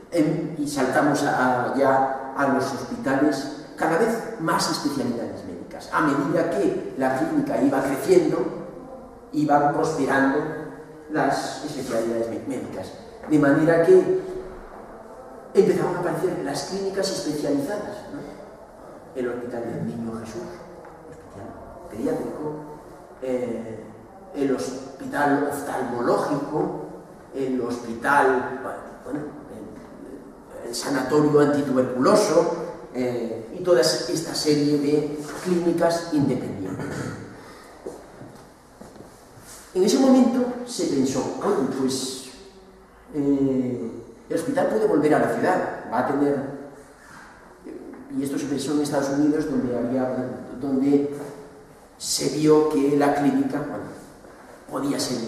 Y saltamos ya a los hospitales, cada vez más especialidades médicas. A medida que la clínica iba creciendo, iban prosperando las especialidades médicas. De manera que empezaron a aparecer las clínicas especializadas, ¿no? El Hospital del Niño Jesús, hospital pediátrico, el hospital oftalmológico, el hospital, el sanatorio antituberculoso, y toda esta serie de clínicas independientes. En ese momento se pensó, oye, pues el hospital puede volver a la ciudad, va a tener, y esto se pensó en Estados Unidos, donde se vio que la clínica, podía ser,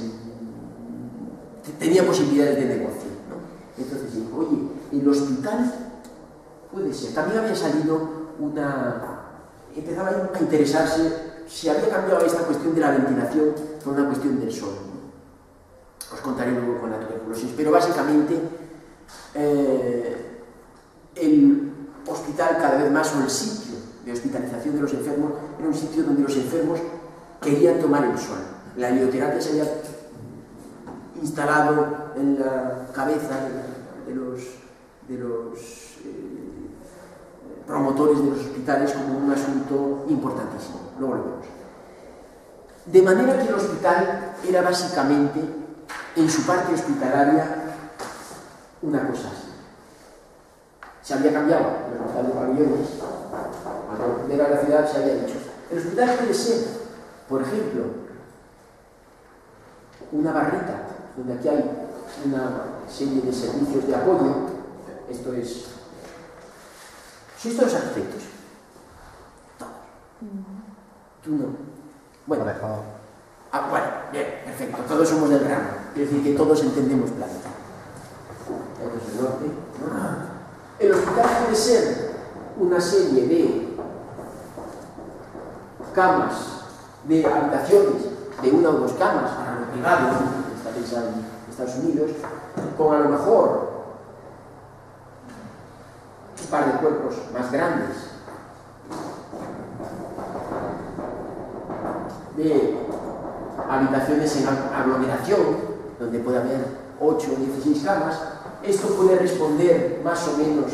tenía posibilidades de negocio, ¿no? Entonces dijo, oye, el hospital puede ser. También había salido empezaba a interesarse, se había cambiado esta cuestión de la ventilación por una cuestión del sol, ¿no? Os contaré luego con la tuberculosis, pero básicamente el hospital cada vez más, o el sitio de hospitalización de los enfermos, era un sitio donde los enfermos querían tomar el sol. La helioterapia se había instalado en la cabeza de los promotores de los hospitales como un asunto importantísimo. Luego lo vemos. De manera que el hospital era básicamente, en su parte hospitalaria, una cosa así. Se había cambiado el hospital de pabellones, cuando era la ciudad se había dicho, el hospital puede ser, por ejemplo, una barrita, donde aquí hay una serie de servicios de apoyo. Esto es... ¿Sois todos arquitectos? Todos. Tú no. Bueno, bueno, bien, perfecto, todos somos del ramo. Es decir, que todos entendemos planta. Esto es el norte, ¿no? El hospital puede ser una serie de camas, de habitaciones, de una o dos camas para los privados, está pensado en Estados Unidos, con a lo mejor un par de cuerpos más grandes, de habitaciones en aglomeración, donde puede haber 8 o 16 camas. Esto puede responder más o menos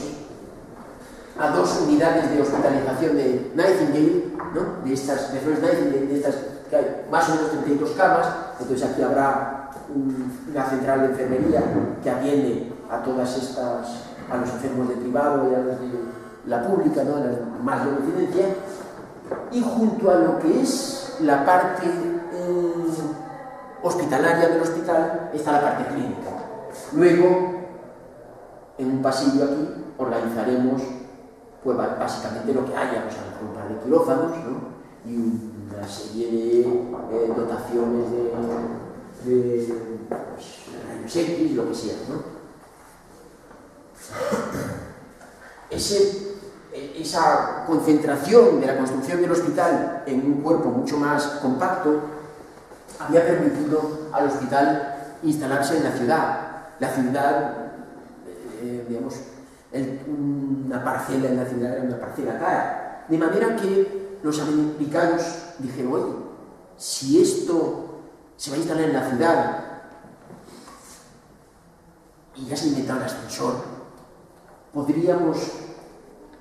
a 2 unidades de hospitalización de Nightingale, ¿no? de Florence Nightingale, de estas que hay más o menos 32 camas. Entonces aquí habrá una central de enfermería que atiende a todas estas, a los enfermos de privado y a los de la pública, ¿no? A las más de incidencia. Y junto a lo que es la parte hospitalaria del hospital está la parte clínica. Luego, en un pasillo aquí, organizaremos pues básicamente lo que haya, pues a lo mejor un par de quirófanos, ¿no? Y una serie de dotaciones de rayos X, lo que sea, ¿no? Esa concentración de la construcción del hospital en un cuerpo mucho más compacto había permitido al hospital instalarse en la ciudad. La ciudad, digamos, una parcela en la ciudad era una parcela cara. De manera que los americanos dijeron, oye, si esto se va a instalar en la ciudad y ya se ha inventado el ascensor, podríamos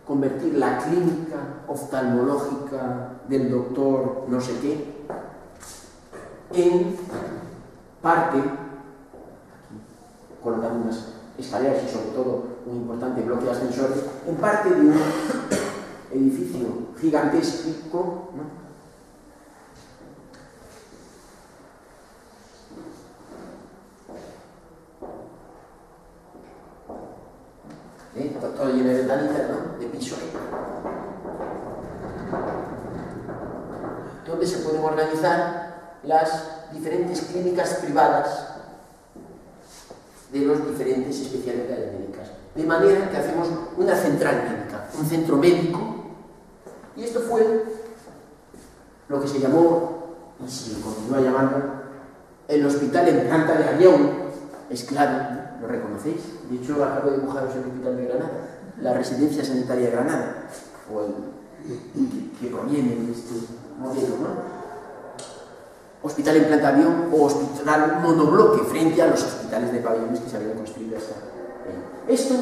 convertir la clínica oftalmológica del doctor no sé qué en parte, colocando unas escaleras y sobre todo un importante bloque de ascensores, en parte de un edificio gigantesco, ¿no? Todo lleno de ventanitas, ¿no? De piso, donde se pueden organizar las diferentes clínicas privadas de los diferentes especialidades médicas. De manera que hacemos una central médica, un centro médico, y esto fue lo que se llamó, y se continúa llamando, el hospital en planta de avión. Es claro, ¿lo reconocéis? De hecho, acabo de dibujaros el hospital de Granada, la residencia sanitaria de Granada, o el que proviene de este modelo, ¿no? Hospital en planta de avión o hospital monobloque frente a los hospitales de pabellones que se habían construido hasta. Esto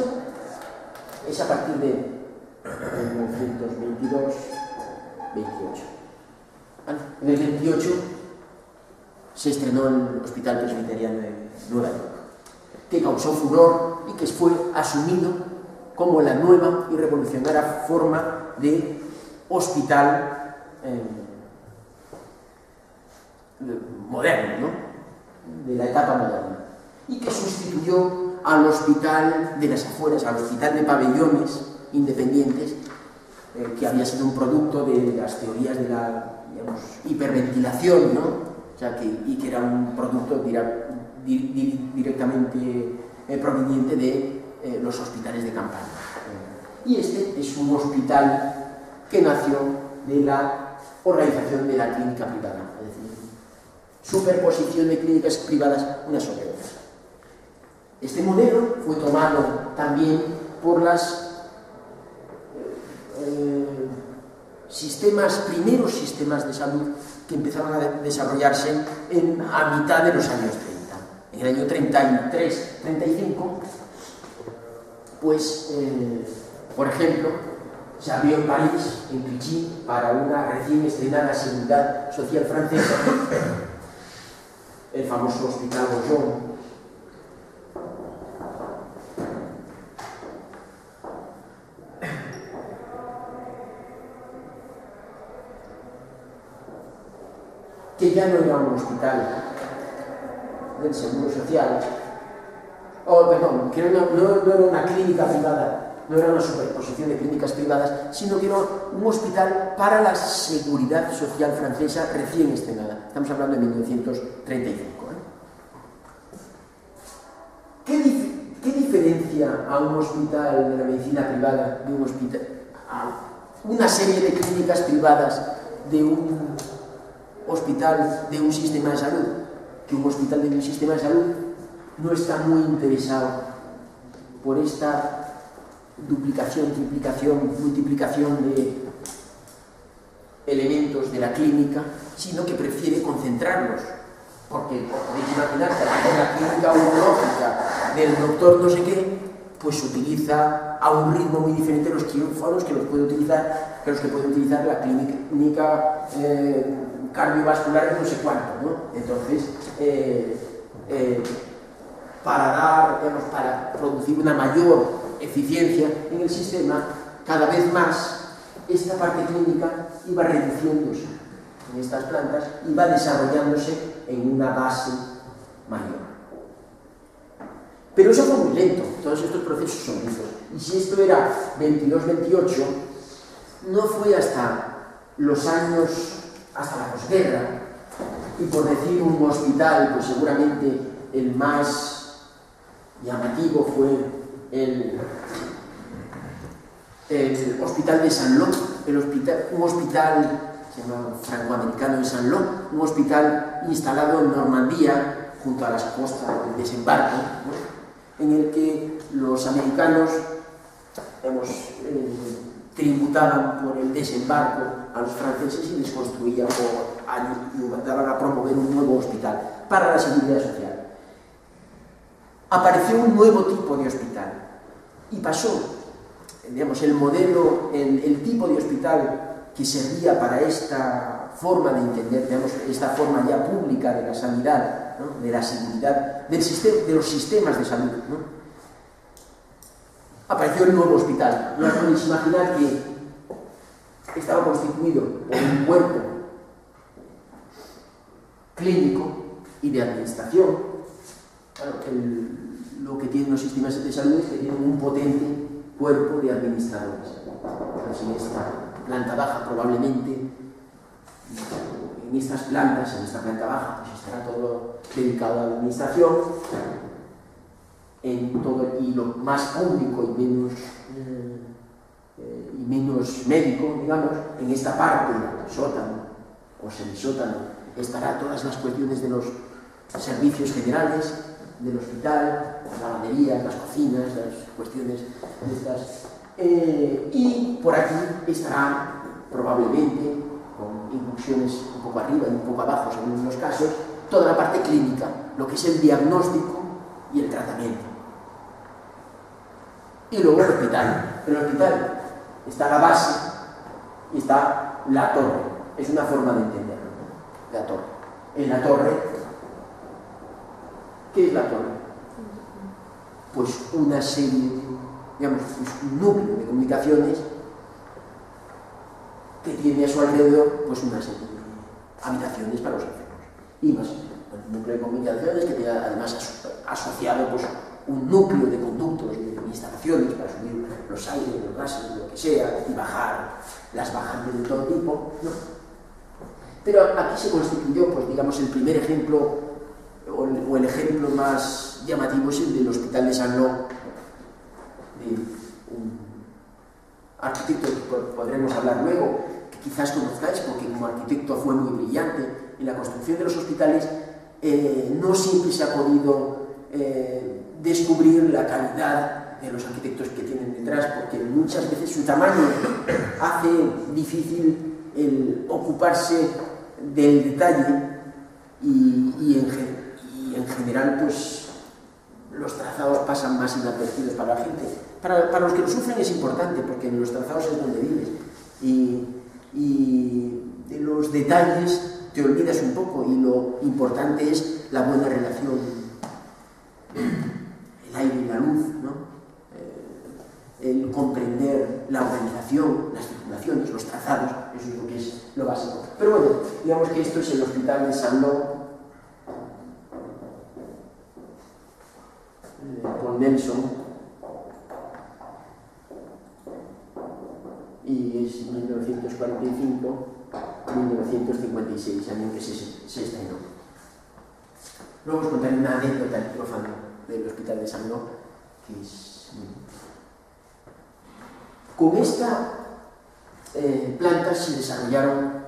es a partir de 1922-28. En el 28 se estrenó el Hospital Presbiteriano de Nueva York, que causó furor y que fue asumido como la nueva y revolucionaria forma de hospital moderno, ¿no? De la etapa moderna, y que sustituyó al hospital de las afueras, al hospital de pabellones independientes, que había sido un producto de las teorías de la, digamos, hiperventilación, ¿no? O sea, y que era un producto directamente proveniente de los hospitales de campaña. Y este es un hospital que nació de la organización de la clínica privada, es decir, superposición de clínicas privadas unas sobre otras. Este modelo fue tomado también por los primeros sistemas de salud que empezaron a desarrollarse a mitad de los años 30. En el año 33, 35, pues, por ejemplo, se abrió en París, en Clichy, para una recién estrenada Seguridad Social francesa, el famoso Hospital Beaujon. Que ya no era un hospital del Seguro Social, perdón, que no era una clínica privada, no era una superposición de clínicas privadas, sino que era un hospital para la Seguridad Social francesa recién estrenada. Estamos hablando de 1935. ¿Qué diferencia a un hospital de la medicina privada de un hospital, a una serie de clínicas privadas de un hospital de un sistema de salud? Que un hospital de un sistema de salud no está muy interesado por esta duplicación, triplicación, multiplicación de elementos de la clínica, sino que prefiere concentrarlos, porque podéis imaginar que la clínica urológica del doctor no sé qué, pues utiliza a un ritmo muy diferente los quirófanos que los que puede utilizar la clínica cardiovascular de no sé cuánto, ¿no? Entonces, para producir una mayor eficiencia en el sistema, cada vez más esta parte clínica iba reduciéndose en estas plantas y va desarrollándose en una base mayor. Pero eso fue muy lento, todos estos procesos son lentos. Y si esto era 22-28, no fue hasta los años, hasta la posguerra, y por decir un hospital, pues seguramente el más llamativo fue el Hospital de Saint-Lô, un hospital se llama francoamericano de Saint-Lô, un hospital instalado en Normandía, junto a las costas del desembarco, ¿no? En el que los americanos tributaban por el desembarco a los franceses y les construían y mandaban a promover un nuevo hospital para la seguridad social. Apareció un nuevo tipo de hospital y pasó, digamos, el modelo, el tipo de hospital que servía para esta forma de entender, digamos, esta forma ya pública de la sanidad, ¿no? De la seguridad, de los sistemas de salud, ¿no? Apareció el nuevo hospital. No os podéis imaginar que estaba constituido por un cuerpo clínico y de administración. Claro, lo que tienen los sistemas de salud es que tienen un potente cuerpo de administradores. Entonces, en esta planta baja, probablemente, en esta planta baja, pues estará todo dedicado a la administración. Y lo más público y menos médico, digamos, en esta parte, sótano o semisótano, estará todas las cuestiones de los servicios generales del hospital, las lavanderías, las cocinas, las cuestiones de estas. Y por aquí estará probablemente, con inclusiones un poco arriba y un poco abajo según los casos, toda la parte clínica, lo que es el diagnóstico y el tratamiento. Y luego el hospital. En el hospital está la base y está la torre. Es una forma de entenderlo, ¿no? La torre. En la torre, ¿qué es la torre? Pues una serie, digamos, es un núcleo de comunicaciones que tiene a su alrededor pues una serie de habitaciones para los enfermos. Y más, un núcleo de comunicaciones que tiene además asociado pues un núcleo de conductos, de instalaciones para subir los aires, los gases, lo que sea, y bajar las bajantes de todo tipo, ¿no? Pero aquí se constituyó, pues digamos, el primer ejemplo, o el ejemplo más llamativo es el del Hospital de Saint-Lô, de un arquitecto que podremos hablar luego, que quizás conozcáis, porque como arquitecto fue muy brillante en la construcción de los hospitales. No siempre se ha podido descubrir la calidad de los arquitectos que tienen detrás, porque muchas veces su tamaño hace difícil el ocuparse del detalle y en general pues los trazados pasan más inadvertidos para la gente. Para los que lo sufren es importante, porque en los trazados es donde vives y de los detalles te olvidas un poco, y lo importante es la buena relación, el aire y la luz, ¿no? El comprender la organización, las circulaciones, los trazados, eso es lo que es lo básico. Pero bueno, digamos que esto es el Hospital de Saint-Lô, con Nelson, y es 1945-1956, año en que se estrenó. Luego os contaré una anécdota profana del Hospital de Saint-Lô, que es... Con esta planta se desarrollaron,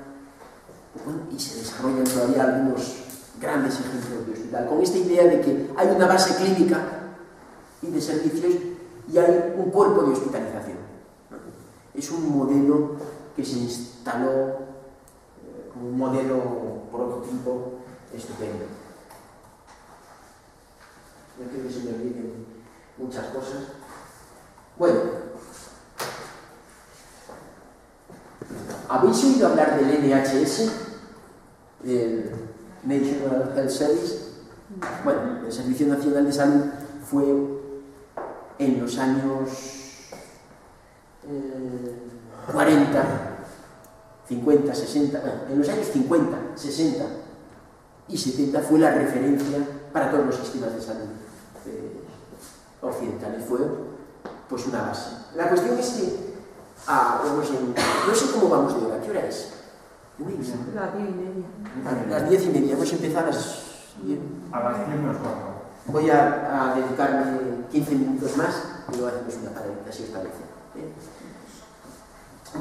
bueno, y se desarrollan todavía algunos grandes ejemplos de hospital, con esta idea de que hay una base clínica y de servicios y hay un cuerpo de hospitalización. Es un modelo que se instaló como un modelo prototipo estupendo. No quiero que se me olviden muchas cosas. Bueno, ¿habéis oído hablar del NHS? El National Health Service. Bueno, el Servicio Nacional de Salud fue en los años 40, 50, 60, bueno, en los años 50, 60 y 70 fue la referencia para todos los sistemas de salud occidentales. Fue pues una base. La cuestión es que no sé cómo vamos de hora. ¿Qué hora es? Las 10:30. Vale, las 10:30. Hemos empezado a las 10. A las 10 menos cuarto. Voy a dedicarme 15 minutos más y luego hacemos una paradita, si os parece.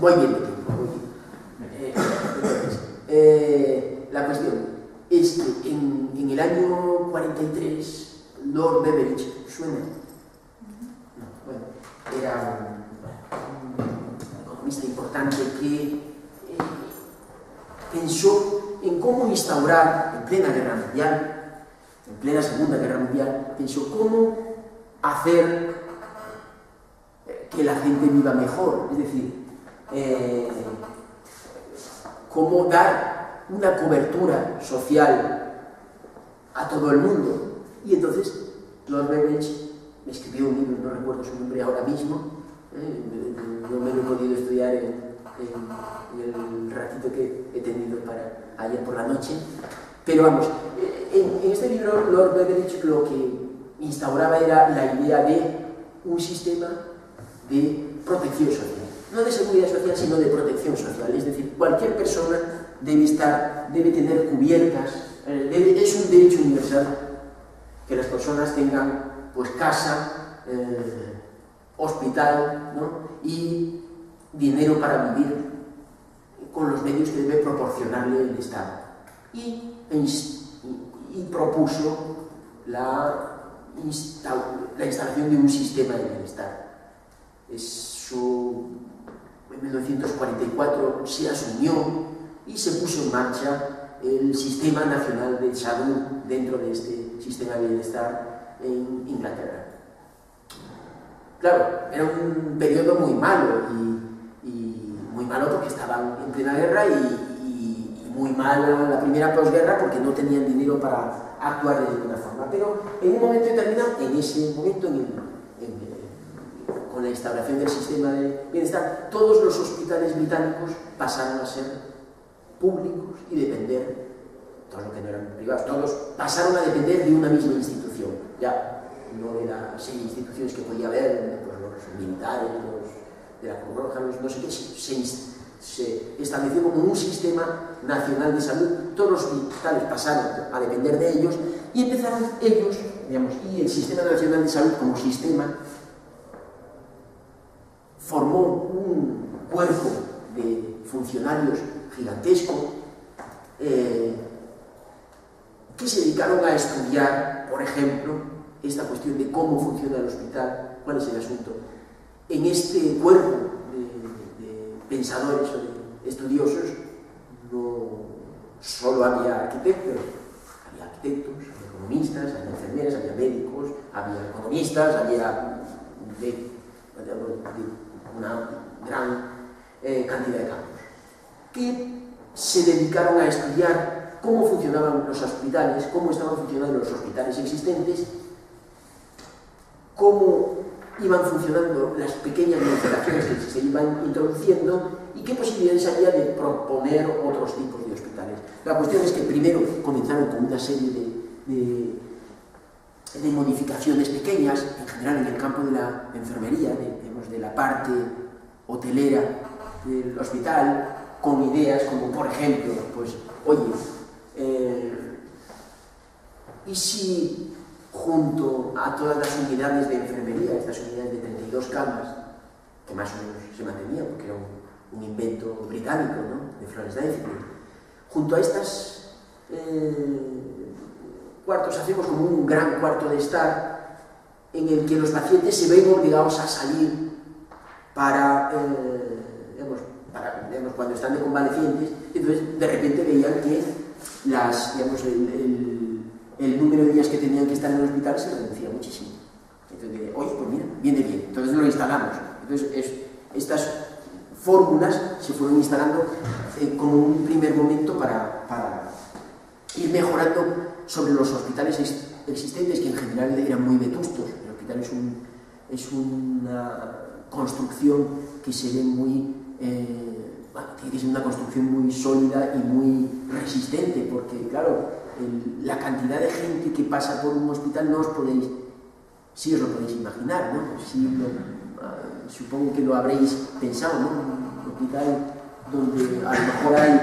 Voy bien de tiempo. La cuestión. es que en el año 43 Lord Beveridge, ¿suena? No, bueno, era un economista importante que pensó en cómo instaurar en plena guerra mundial, en plena Segunda Guerra Mundial, pensó cómo hacer que la gente viva mejor, es decir, cómo dar una cobertura social a todo el mundo. Y entonces Lord Beveridge me escribió un libro, no recuerdo su nombre ahora mismo, no me lo he podido estudiar en el ratito que he tenido para ayer por la noche, pero vamos, en este libro Lord Beveridge lo que instauraba era la idea de un sistema de protección social, no de seguridad social, sino de protección social, es decir, cualquier persona debe tener cubiertas, es un derecho universal que las personas tengan pues casa, hospital, ¿no? Y dinero para vivir con los medios que debe proporcionarle el Estado. Y propuso la instalación de un sistema de bienestar. En 1944 se asumió y se puso en marcha el Sistema Nacional de Salud dentro de este sistema de bienestar en Inglaterra. Claro, era un periodo muy malo y muy malo porque estaban en plena guerra y muy mala la primera posguerra porque no tenían dinero para actuar de ninguna forma. Pero en un momento determinado, en ese momento, con la instauración del sistema de bienestar, todos los hospitales británicos pasaron a ser públicos y depender, todos los que no eran privados, todos pasaron a depender de una misma institución. Ya no de las 6 instituciones que podía haber, pues los militares, los de la Cruz Roja, no sé qué, se estableció como un sistema nacional de salud. Todos los hospitales pasaron a depender de ellos y empezaron ellos, digamos, y el Sistema Nacional de Salud como sistema formó un cuerpo de funcionarios gigantesco que se dedicaron a estudiar, por ejemplo, esta cuestión de cómo funciona el hospital, cuál es el asunto. En este cuerpo de pensadores o de estudiosos no solo había arquitectos, había economistas, había enfermeras, había médicos, había economistas, había una gran cantidad de campos que se dedicaron a estudiar cómo funcionaban los hospitales, cómo estaban funcionando los hospitales existentes, cómo iban funcionando las pequeñas modificaciones que se iban introduciendo y qué posibilidades había de proponer otros tipos de hospitales. La cuestión es que primero comenzaron con una serie de modificaciones pequeñas, en general en el campo de la enfermería, de la parte hotelera del hospital, con ideas como, por ejemplo, pues, oye, ¿y si junto a todas las unidades de enfermería, estas unidades de 32 camas, que más o menos se mantenían porque era un invento británico, ¿no?, de Florence Nightingale, junto a estas cuartos hacemos como un gran cuarto de estar en el que los pacientes se ven obligados a salir para cuando están de convalecientes. Entonces de repente veían que el número de días que tenían que estar en el hospital se reducía muchísimo. Entonces, oye, pues mira, viene bien, entonces lo instalamos. Entonces estas fórmulas se fueron instalando como un primer momento para ir mejorando sobre los hospitales existentes, que en general eran muy vetustos. El hospital es una construcción que se ve muy tiene que ser una construcción muy sólida y muy resistente, porque claro, la cantidad de gente que pasa por un hospital no os podéis, sí os lo podéis imaginar, ¿no? Supongo que lo habréis pensado, ¿no? Un hospital donde a lo mejor hay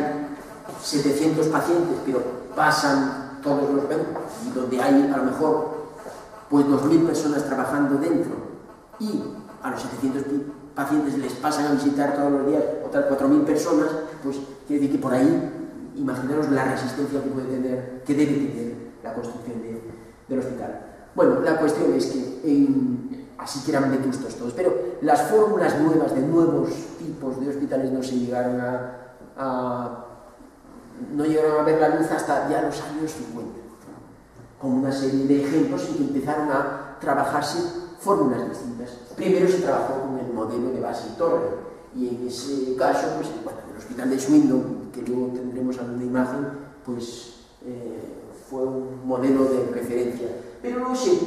700 pacientes, pero pasan todos los y donde hay a lo mejor pues 2.000 personas trabajando dentro y a los 700 pacientes les pasan a visitar todos los días otras 4.000 personas, pues quiere decir que por ahí imaginaros la resistencia que puede tener, que debe tener la construcción del hospital. Bueno, la cuestión es que, así que eran vetustos todos, pero las fórmulas nuevas de nuevos tipos de hospitales no se llegaron no llegaron a ver la luz hasta ya los años 50, con una serie de ejemplos en que empezaron a trabajarse fórmulas distintas. Primero se trabajó con el modelo de base y torre, y en ese caso, pues, bueno, el hospital de Swindon, que luego tendremos alguna imagen, pues fue un modelo de referencia. Pero luego se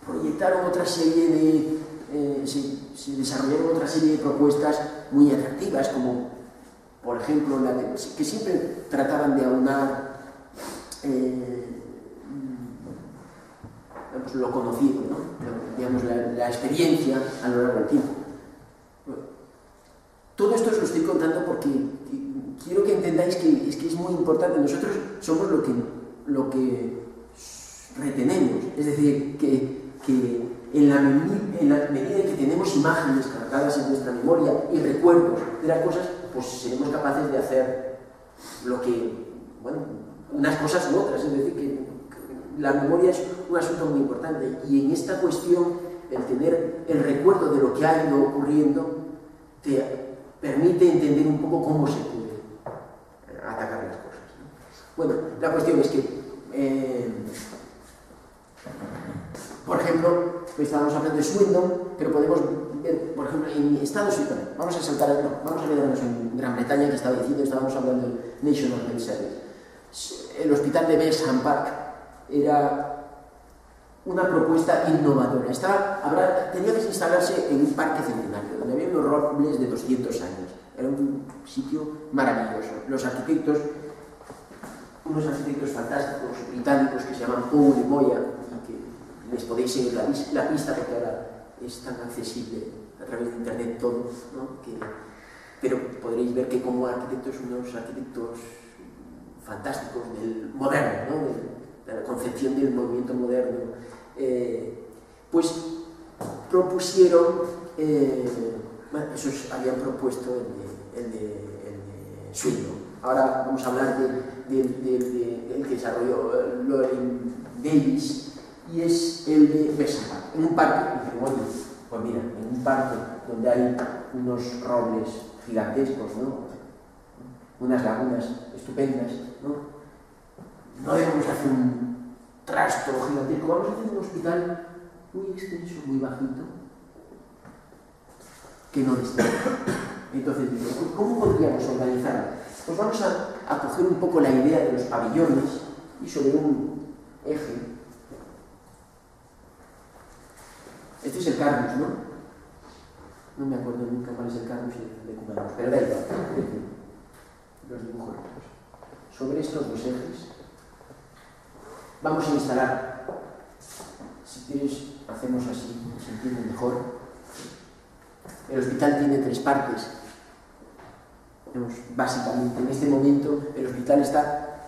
proyectaron otra serie de... se desarrollaron otra serie de propuestas muy atractivas, como por ejemplo que siempre trataban de aunar lo conocido, ¿no? Digamos, la experiencia a lo largo del tiempo. Todo esto os lo estoy contando porque quiero que entendáis que es muy importante. Nosotros somos lo que retenemos, es decir, que en la medida en que tenemos imágenes cargadas en nuestra memoria y recuerdos de las cosas, pues seremos capaces de hacer lo que, bueno, unas cosas u otras. Es decir, que la memoria es un asunto muy importante, y en esta cuestión el tener el recuerdo de lo que ha ido ocurriendo te permite entender un poco cómo se puede atacar las cosas, ¿no? Bueno, la cuestión es que por ejemplo, estábamos hablando de Swindon, pero podemos ver, por ejemplo, en Estados Unidos, vamos a quedarnos en Gran Bretaña, que estaba diciendo, estábamos hablando del National Health Service. El hospital de Bexham Park era una propuesta innovadora. Tenía que instalarse en un parque centenario, donde había unos robles de 200 años. Era un sitio maravilloso. Unos arquitectos fantásticos, británicos, que se llaman Poe de Moya, y que les podéis seguir la pista, porque ahora es tan accesible a través de internet todo, ¿no? Pero podréis ver que como arquitectos, unos arquitectos fantásticos del moderno, ¿no? De la concepción del movimiento moderno, pues propusieron, bueno, esos habían propuesto el de Swindon. Ahora vamos a hablar del que desarrolló Loring Davis, y es el de Bexham Park, en un parque. Y bueno, pues mira, en un parque donde hay unos robles gigantescos, ¿no? Unas lagunas estupendas, no debemos hacer un trasto gigantesco, vamos a hacer un hospital muy extenso, muy bajito, que no destaca. Entonces, ¿cómo podríamos organizarlo? Pues vamos a coger un poco la idea de los pabellones y sobre un eje. Este es el Carnus, ¿no? No me acuerdo nunca cuál es el Carnus de Cumanos, pero da igual. Los dibujos. Sobre estos dos ejes vamos a instalar, si quieres hacemos así, se entiende mejor. El hospital tiene 3 partes. Básicamente, en este momento el hospital está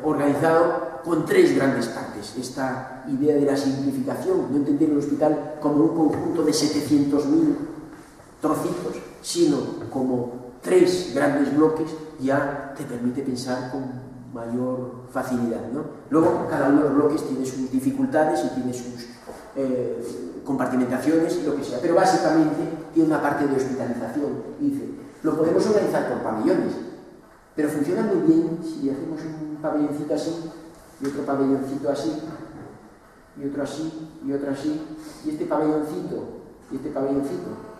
organizado con 3 grandes partes. Esta idea de la simplificación, no entender el hospital como un conjunto de 700.000 trocitos, sino como 3 grandes bloques, ya te permite pensar con mayor facilidad, ¿no? Luego, cada uno de los bloques tiene sus dificultades y tiene sus compartimentaciones y lo que sea, pero básicamente tiene una parte de hospitalización. Dice, lo podemos organizar por pabellones, pero funciona muy bien si hacemos un pabelloncito así, y otro pabelloncito así, y otro así, y otro así, y este pabelloncito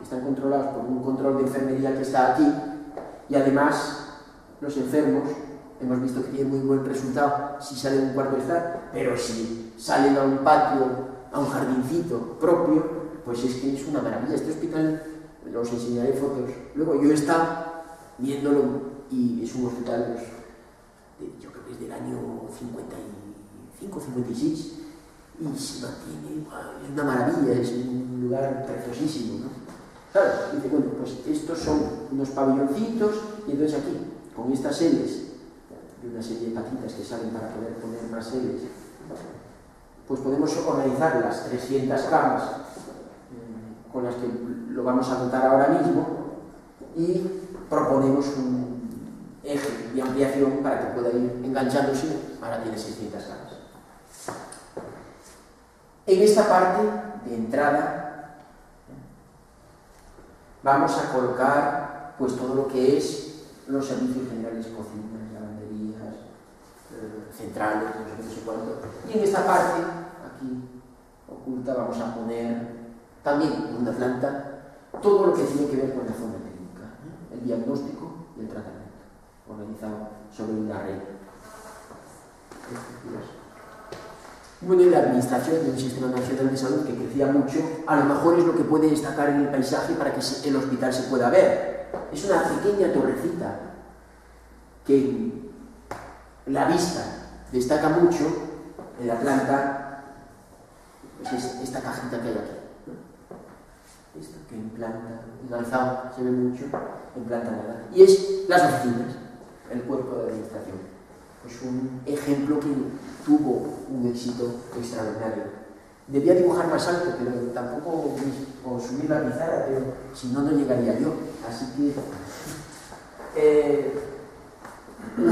están controlados por un control de enfermería que está aquí, y además los enfermos hemos visto que tienen muy buen resultado si salen de un cuarto de estar, pero si salen a un patio, a un jardincito propio, pues es que es una maravilla. Este hospital, os enseñaré fotos. Luego yo he estado viéndolo y es un hospital, yo creo que es del año 55, 56, y se mantiene, es una maravilla, es un lugar preciosísimo, ¿no? Claro, dice, bueno, pues estos son unos pabelloncitos, y entonces aquí, con estas series, de una serie de patitas que salen para poder poner más series, pues podemos organizar las 300 camas con las que lo vamos a dotar ahora mismo, y proponemos un eje de ampliación para que pueda ir enganchándose. Ahora tiene 600 camas. En esta parte de entrada vamos a colocar pues todo lo que es los servicios generales, cocinas, lavanderías, centrales, no sé cuánto. Y en esta parte, aquí oculta, vamos a poner también en una planta todo lo que tiene que ver con la zona clínica, el diagnóstico y el tratamiento, organizado sobre una red. Bueno, y la administración de un sistema nacional de salud que crecía mucho, a lo mejor es lo que puede destacar en el paisaje para que el hospital se pueda ver. Es una pequeña torrecita que la vista destaca mucho en la planta, pues es esta cajita que hay aquí, ¿no? Esta que en planta, en alzado se ve mucho, en planta nada. Y es las oficinas, el cuerpo de administración. Pues un ejemplo que tuvo un éxito extraordinario. Debía dibujar más alto, pero tampoco o subir la pizarra, pero si no, no llegaría yo. Así que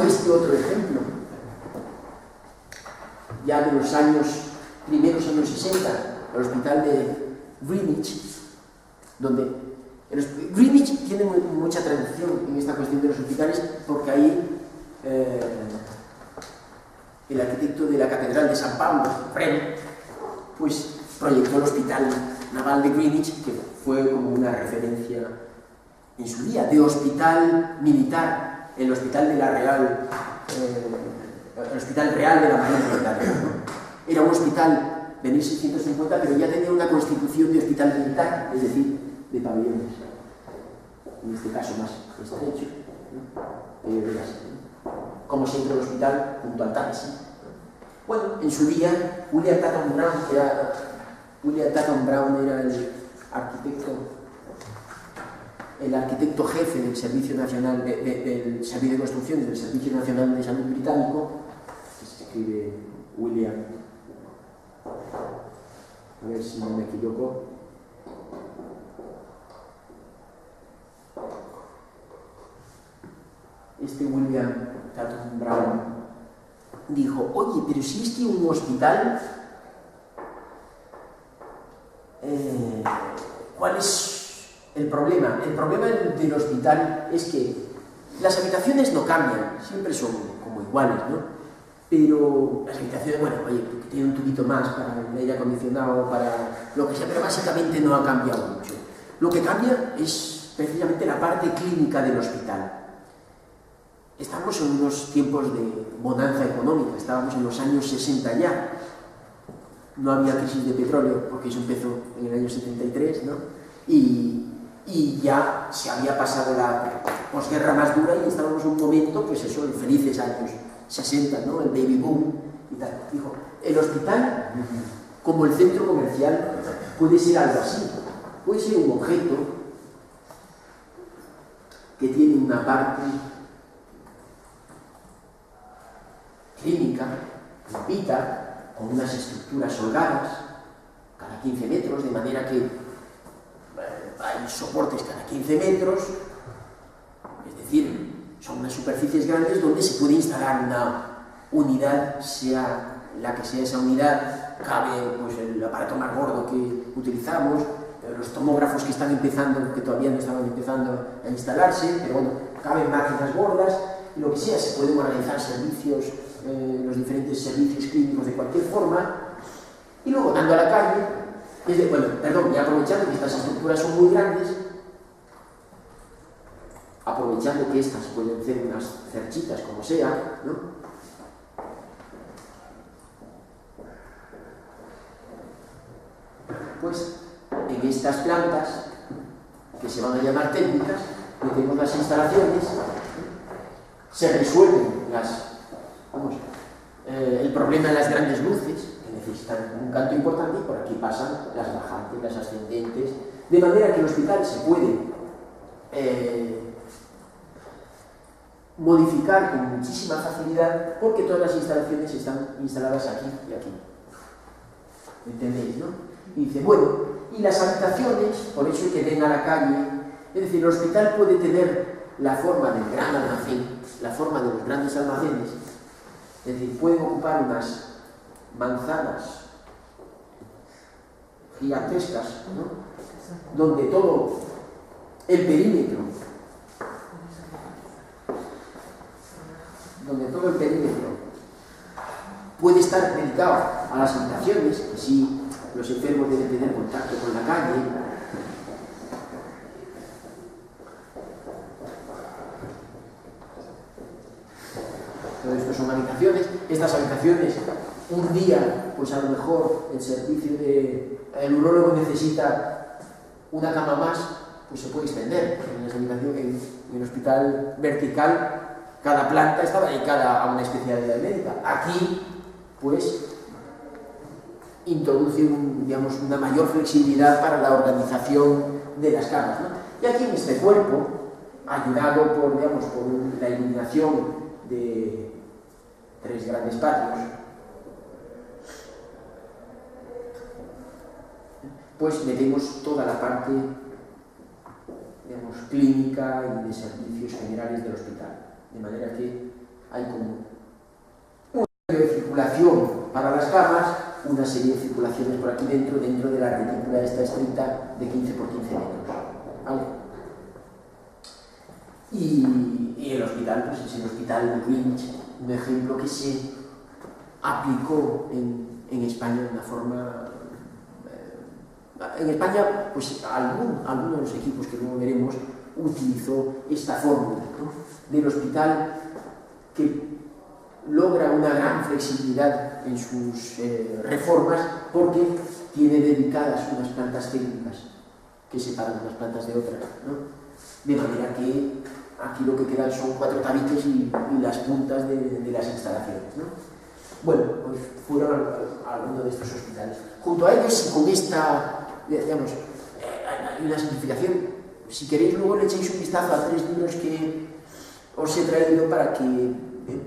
este otro ejemplo, ya de los primeros años 60, el hospital de Greenwich, donde Greenwich tiene mucha tradición en esta cuestión de los hospitales, porque ahí el arquitecto de la Catedral de San Pablo, Fred, pues proyectó el Hospital Naval de Greenwich, que fue como una referencia en su día de hospital militar, el Hospital de la Real, el Hospital Real de la Marina Británica. Era un hospital de 1650, pero ya tenía una constitución de hospital militar, es decir, de pabellones, en este caso más estrecho, ¿no? Como siempre el hospital junto al taxi. Bueno, en su día, William Tatton Brown era el arquitecto jefe del Servicio Nacional del Servicio de Construcciones del Servicio Nacional de Salud Británico, que se escribe William, a ver si no me equivoco. Este William Tatton Brown dijo: oye, pero si es que un hospital, ¿cuál es el problema? El problema del hospital es que las habitaciones no cambian, siempre son como iguales, ¿no? Pero las habitaciones, bueno, oye, tienen un tubito más para el aire acondicionado, para lo que sea, pero básicamente no ha cambiado mucho. Lo que cambia es precisamente la parte clínica del hospital. Estamos en unos tiempos de bonanza económica, estábamos en los años 60 ya. No había crisis de petróleo, porque eso empezó en el año 73, ¿no? Y ya se había pasado la posguerra más dura y estábamos en un momento, pues eso, en felices años 60, ¿no? El baby boom y tal. Dijo, el hospital, como el centro comercial, puede ser algo así. Puede ser un objeto que tiene una parte clínica, limpita, con unas estructuras holgadas, cada 15 metros, de manera que hay soportes cada 15 metros, es decir, son unas superficies grandes donde se puede instalar una unidad, sea la que sea esa unidad, cabe pues, el aparato más gordo que utilizamos, los tomógrafos que están empezando, que todavía no estaban empezando a instalarse, pero bueno, caben máquinas gordas, y lo que sea, se pueden organizar servicios, los diferentes servicios clínicos de cualquier forma, y luego dando a la calle, y aprovechando que estas estructuras son muy grandes, aprovechando que estas pueden ser unas cerchitas como sea, ¿no? Pues en estas plantas, que se van a llamar técnicas, metemos las instalaciones, se resuelven el problema de las grandes luces, que necesitan un canto importante, y por aquí pasan las bajantes, las ascendentes, de manera que el hospital se puede modificar con muchísima facilidad, porque todas las instalaciones están instaladas aquí y aquí. ¿Entendéis, no? Y dice, bueno, y las habitaciones, por eso que den a la calle, es decir, el hospital puede tener la forma del gran almacén, la forma de los grandes almacenes, es decir, pueden ocupar unas manzanas gigantescas, ¿no? Donde todo el perímetro puede estar dedicado a las habitaciones, así los enfermos deben tener contacto con la calle. Todo esto son habitaciones. Estas habitaciones, un día, pues a lo mejor el servicio el urólogo necesita una cama más, pues se puede extender. En el hospital vertical, cada planta estaba dedicada a una especialidad médica. Aquí, pues, introduce una mayor flexibilidad para la organización de las camas, ¿no? Y aquí en este cuerpo, ayudado por la iluminación de 3 grandes patios, pues metemos toda la parte, clínica y de servicios generales del hospital, de manera que hay como una serie de circulación para las camas, una serie de circulaciones por aquí dentro de la retícula esta estricta de 15 por 15 metros, ¿vale? Y el hospital, pues es el hospital de Greenwich, un ejemplo que se aplicó en España de una forma... En España, pues alguno de los equipos que luego veremos utilizó esta fórmula, ¿no? Del hospital que logra una gran flexibilidad en sus reformas porque tiene dedicadas unas plantas técnicas que separan unas plantas de otras, ¿no? De manera que aquí lo que quedan son 4 tabiques y las puntas de las instalaciones, ¿no? Bueno, pues fueron algunos de estos hospitales. Junto a ellos, y con esta, hay una simplificación. Si queréis, luego le echéis un vistazo a 3 libros que os he traído para que,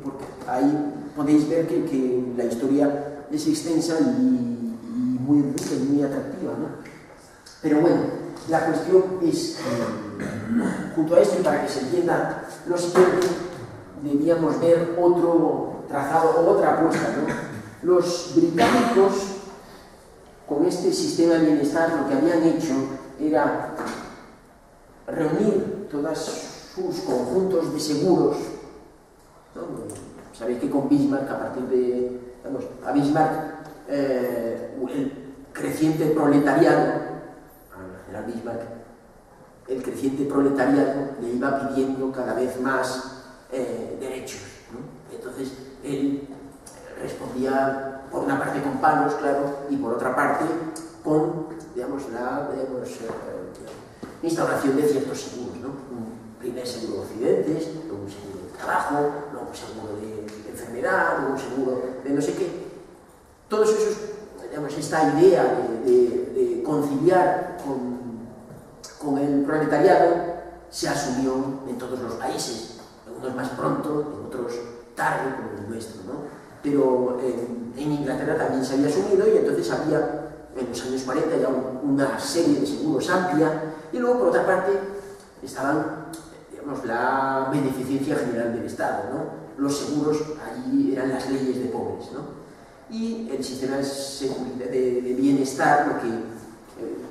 porque ahí podéis ver que la historia es extensa y muy rica y muy atractiva, ¿no? Pero bueno, la cuestión es, junto a esto, y para que se entienda lo siguiente, debíamos ver otro trazado o otra apuesta, ¿no? Los británicos, con este sistema de bienestar, lo que habían hecho era reunir todos sus conjuntos de seguros, ¿no? Sabéis que con Bismarck, a partir de... a Bismarck, el creciente proletariado, al general Bismarck, el creciente proletariado le iba pidiendo cada vez más derechos, ¿no? Entonces, él respondía por una parte con palos, claro, y por otra parte con, la instauración de ciertos seguros, ¿no? Un primer seguro de accidentes, luego un seguro de trabajo, luego un seguro de enfermedad, luego un seguro de no sé qué. Todos esos, esta idea de conciliar con el proletariado se asumió en todos los países, algunos más pronto, en otros tarde, como el nuestro, ¿no? Pero en Inglaterra también se había asumido y entonces había en los años 40 ya una serie de seguros amplia y luego por otra parte estaban la beneficencia general del Estado, ¿no? Los seguros allí eran las leyes de pobres, ¿no? Y el sistema de bienestar lo que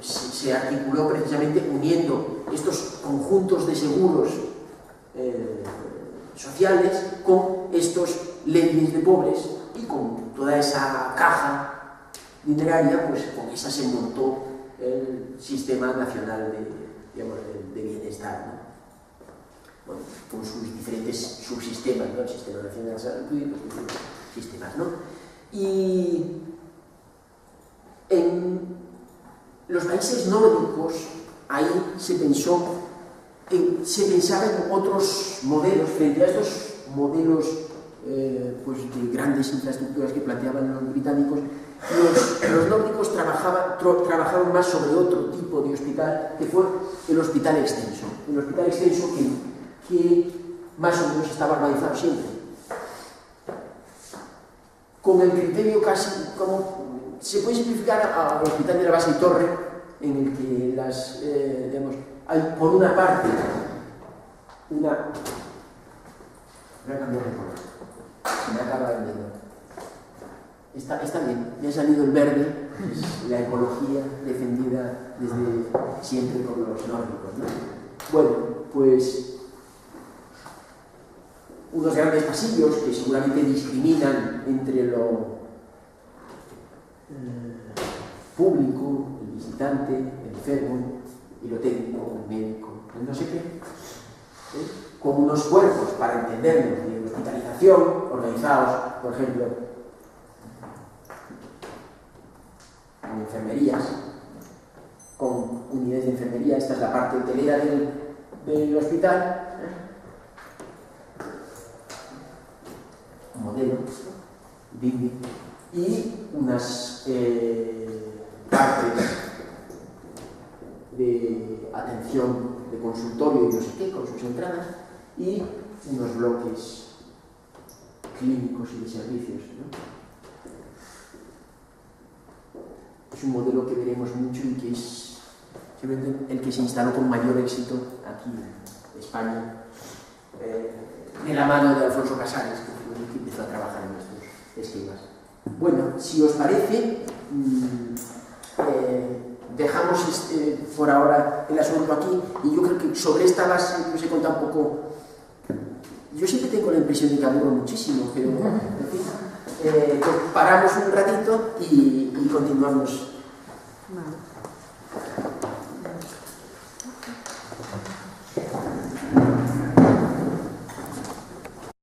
se articuló precisamente uniendo estos conjuntos de seguros sociales con estos leyes de pobres y con toda esa caja literaria, pues con esa se montó el Sistema Nacional de Bienestar, ¿no? Bueno, con sus diferentes subsistemas, ¿no? El Sistema Nacional de Salud y los diferentes sistemas, ¿no? Y en los países nórdicos, ahí se pensaba en otros modelos, frente a estos modelos pues de grandes infraestructuras que planteaban los británicos. Los nórdicos trabajaban más sobre otro tipo de hospital, que fue el hospital extenso. El hospital extenso que más o menos estaba organizado siempre, con el criterio casi como se puede simplificar al hospital de la Base y Torre, en el que hay por una parte Voy a cambiar de color. Se me acaba el dedo. Está bien, me ha salido el verde, es la ecología defendida desde siempre por los nórdicos, ¿no? Bueno, pues unos grandes pasillos que seguramente discriminan entre lo público, el visitante, el enfermo, y lo técnico, el médico, el no sé qué, con unos cuerpos, para entendernos, de hospitalización, organizados, por ejemplo, con enfermerías, con unidades de enfermería. Esta es la parte hotelera del hospital, un modelo, digno, y unas partes de atención de consultorio y no sé qué, con sus entradas, y unos bloques clínicos y de servicios, ¿no? Es un modelo que veremos mucho y que es el que se instaló con mayor éxito aquí en España, de la mano de Alfonso Casares, que fue el que empezó a trabajar en estos esquemas. Bueno, si os parece, dejamos por ahora el asunto aquí, y yo creo que sobre esta base os he contado un poco. Yo siempre tengo la impresión de que aburro muchísimo, pero en fin, paramos un ratito y continuamos. Vale.